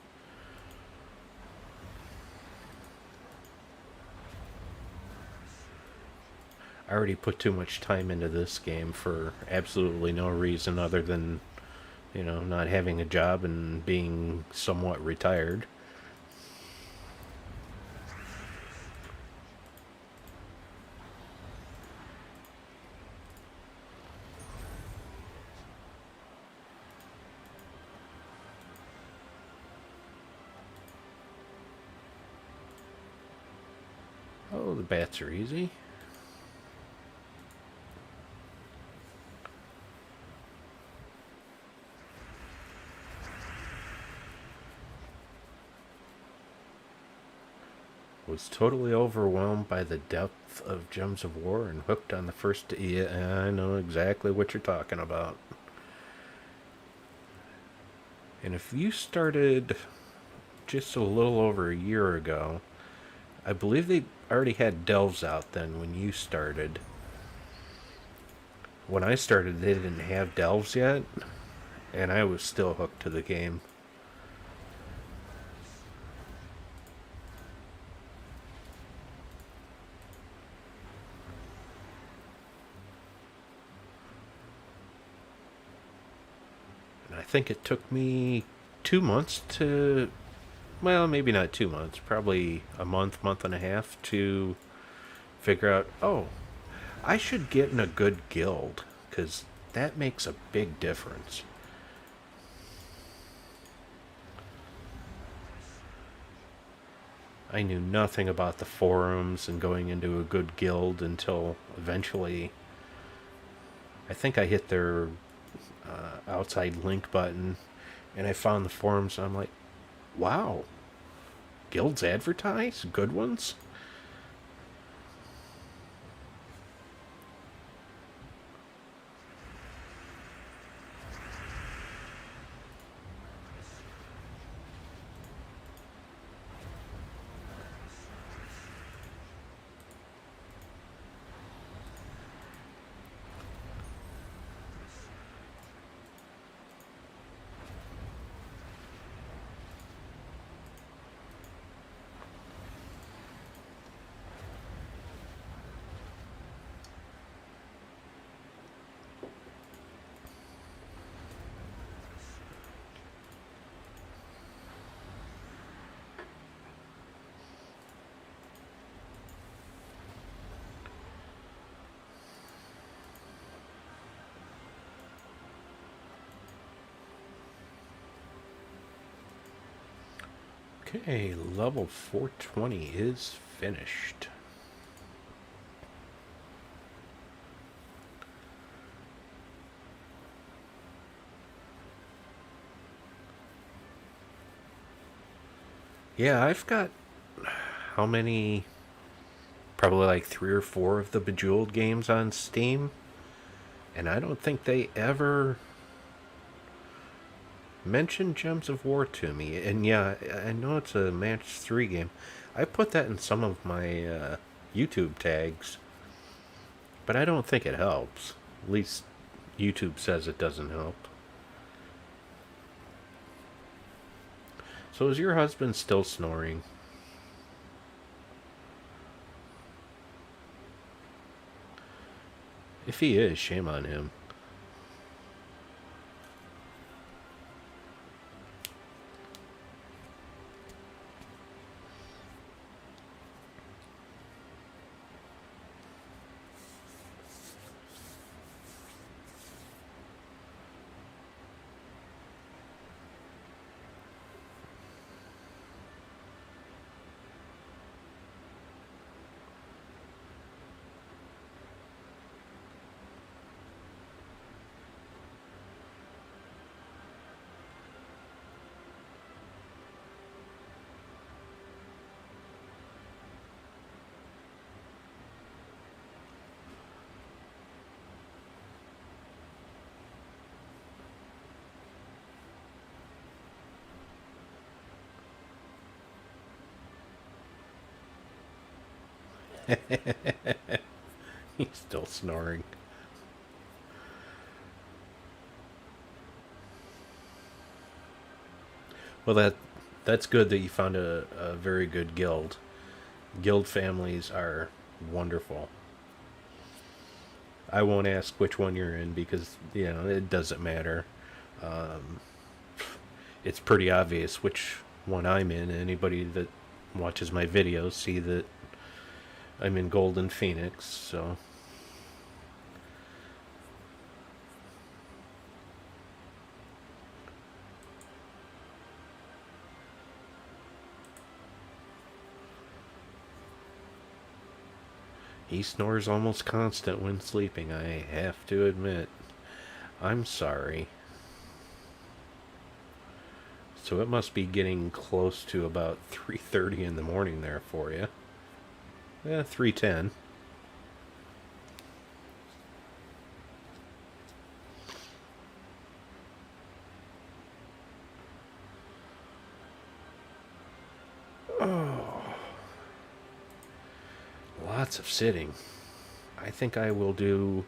I already put too much time into this game for absolutely no reason other than, not having a job and being somewhat retired. Oh, the bats are easy. Was totally overwhelmed by the depth of Gems of War and hooked on the first. Yeah, I know exactly what you're talking about. And if you started just a little over a year ago, I believe they already had delves out then when you started. When I started, they didn't have delves yet, and I was still hooked to the game. I think it took me 2 months to, well, maybe not 2 months, probably a month and a half to figure out, oh, I should get in a good guild, because that makes a big difference. I knew nothing about the forums and going into a good guild until eventually I think I hit their outside link button and I found the forums and I'm like, wow, Guilds advertise? Good ones? Okay, level 420 is finished. Yeah, I've got how many? Probably like 3 or 4 of the Bejeweled games on Steam, and I don't think they ever mentioned Gems of War to me. And yeah, I know it's a match 3 game. I put that in some of my YouTube tags, but I don't think it helps. At least YouTube says it doesn't help. So is your husband still snoring? If he is, shame on him. He's still snoring. Well, that's good that you found a very good guild. Guild families are wonderful. I won't ask which one you're in because, it doesn't matter. Um, it's pretty obvious which one I'm in. Anybody that watches my videos see that I'm in Golden Phoenix, so he snores almost constant when sleeping, I have to admit. I'm sorry. So it must be getting close to about 3:30 in the morning there for you. Yeah, 3:10. Oh, lots of sitting. I think I will do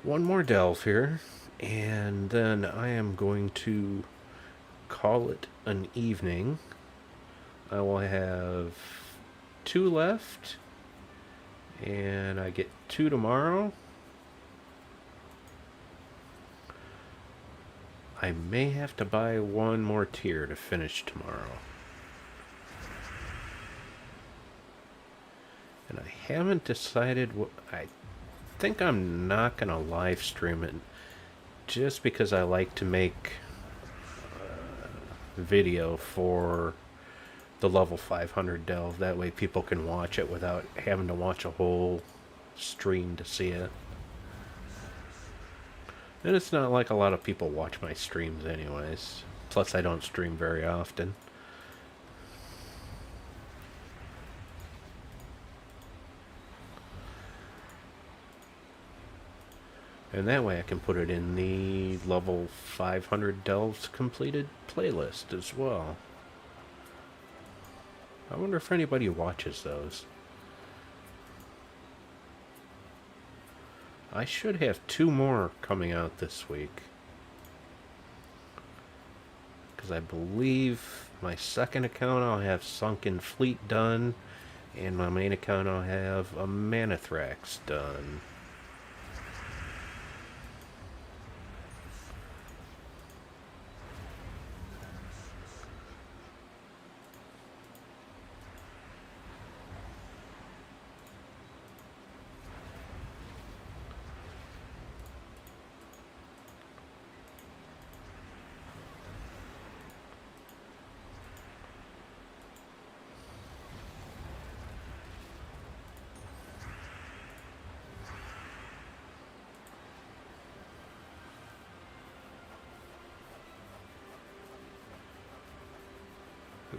one more delve here, and then I am going to call it an evening. I will have 2 left, and I get 2 tomorrow. I may have to buy one more tier to finish tomorrow. And I haven't decided what. I think I'm not going to live stream it just because I like to make video for the level 500 delve. That way people can watch it without having to watch a whole stream to see it. And it's not like a lot of people watch my streams anyways. Plus I don't stream very often. And that way I can put it in the level 500 delves completed playlist as well. I wonder if anybody watches those. I should have 2 more coming out this week. Because I believe my second account I'll have Sunken Fleet done, and my main account I'll have a Manithrax done.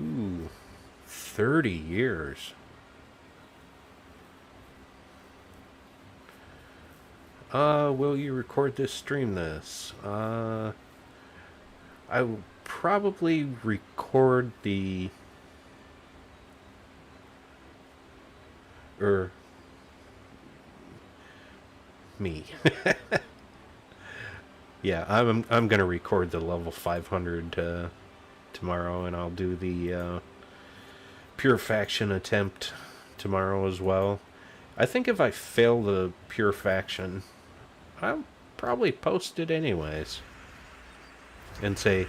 Ooh, 30 years. Will you record this, stream this? I will probably record the... me. Yeah, I'm gonna record the level 500 tomorrow, and I'll do the pure faction attempt tomorrow as well. I think if I fail the pure faction, I'll probably post it anyways and say,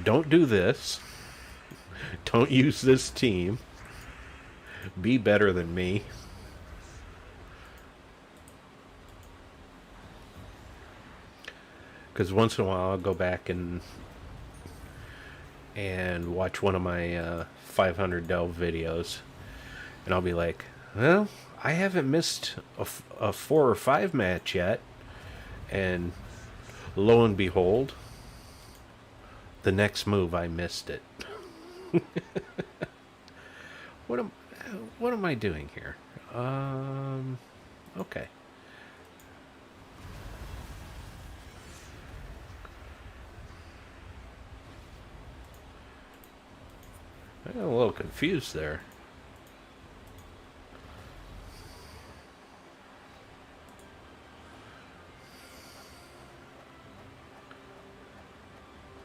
don't do this, don't use this team, be better than me. Because once in a while I'll go back and watch one of my 500 delve videos, and I'll be like, well, I haven't missed a 4 or 5 match yet, and lo and behold, the next move I missed it. what am I doing here? Okay. I got a little confused there.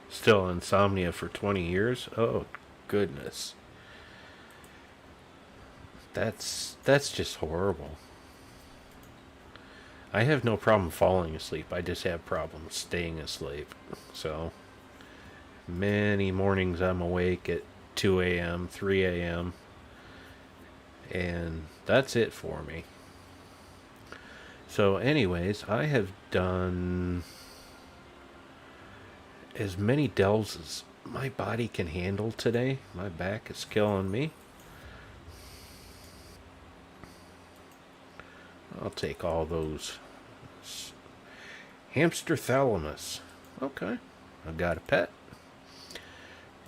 Still insomnia for 20 years? Oh, goodness. That's just horrible. I have no problem falling asleep. I just have problems staying asleep. So, many mornings I'm awake at 2 a.m., 3 a.m., and that's it for me. So anyways, I have done as many delves as my body can handle today. My back is killing me. I'll take all those. Hamster thalamus. Okay. I've got a pet.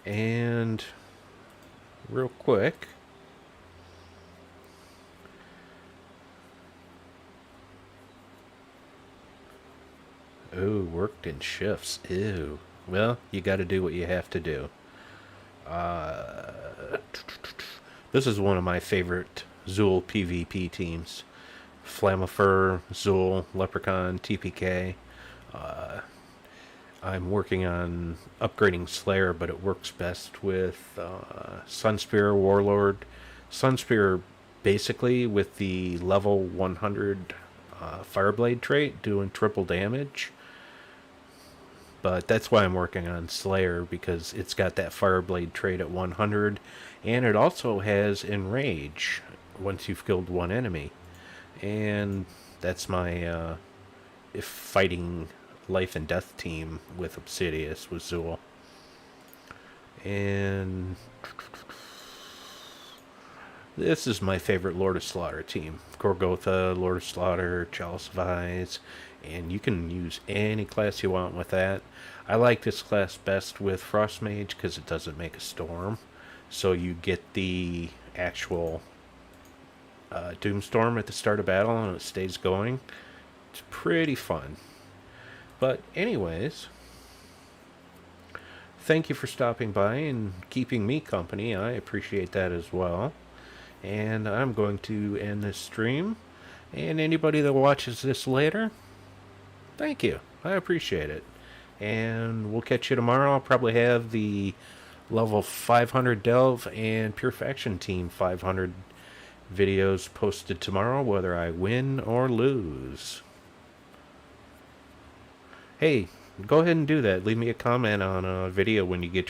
And real quick, ooh, worked in shifts. Ew. Well, you got to do what you have to do. This is one of my favorite Zool PvP teams. Flammifer, Zool, Leprechaun, TPK. I'm working on upgrading Slayer, but it works best with Sunspear, Warlord. Sunspear basically with the level 100 Fireblade trait doing triple damage. But that's why I'm working on Slayer, because it's got that Fireblade trait at 100, and it also has Enrage once you've killed one enemy. And that's my if fighting life and death team with Obsidius with Zool. And this is my favorite Lord of Slaughter team. Gorgotha, Lord of Slaughter, Chalice of Eyes, and you can use any class you want with that. I like this class best with Frost Mage because it doesn't make a storm. So you get the actual Doomstorm at the start of battle and it stays going. It's pretty fun. But anyways, thank you for stopping by and keeping me company. I appreciate that as well. And I'm going to end this stream. And anybody that watches this later, thank you. I appreciate it. And we'll catch you tomorrow. I'll probably have the level 500 Delve and Pure Faction Team 500 videos posted tomorrow, whether I win or lose. Hey, go ahead and do that. Leave me a comment on a video when you get your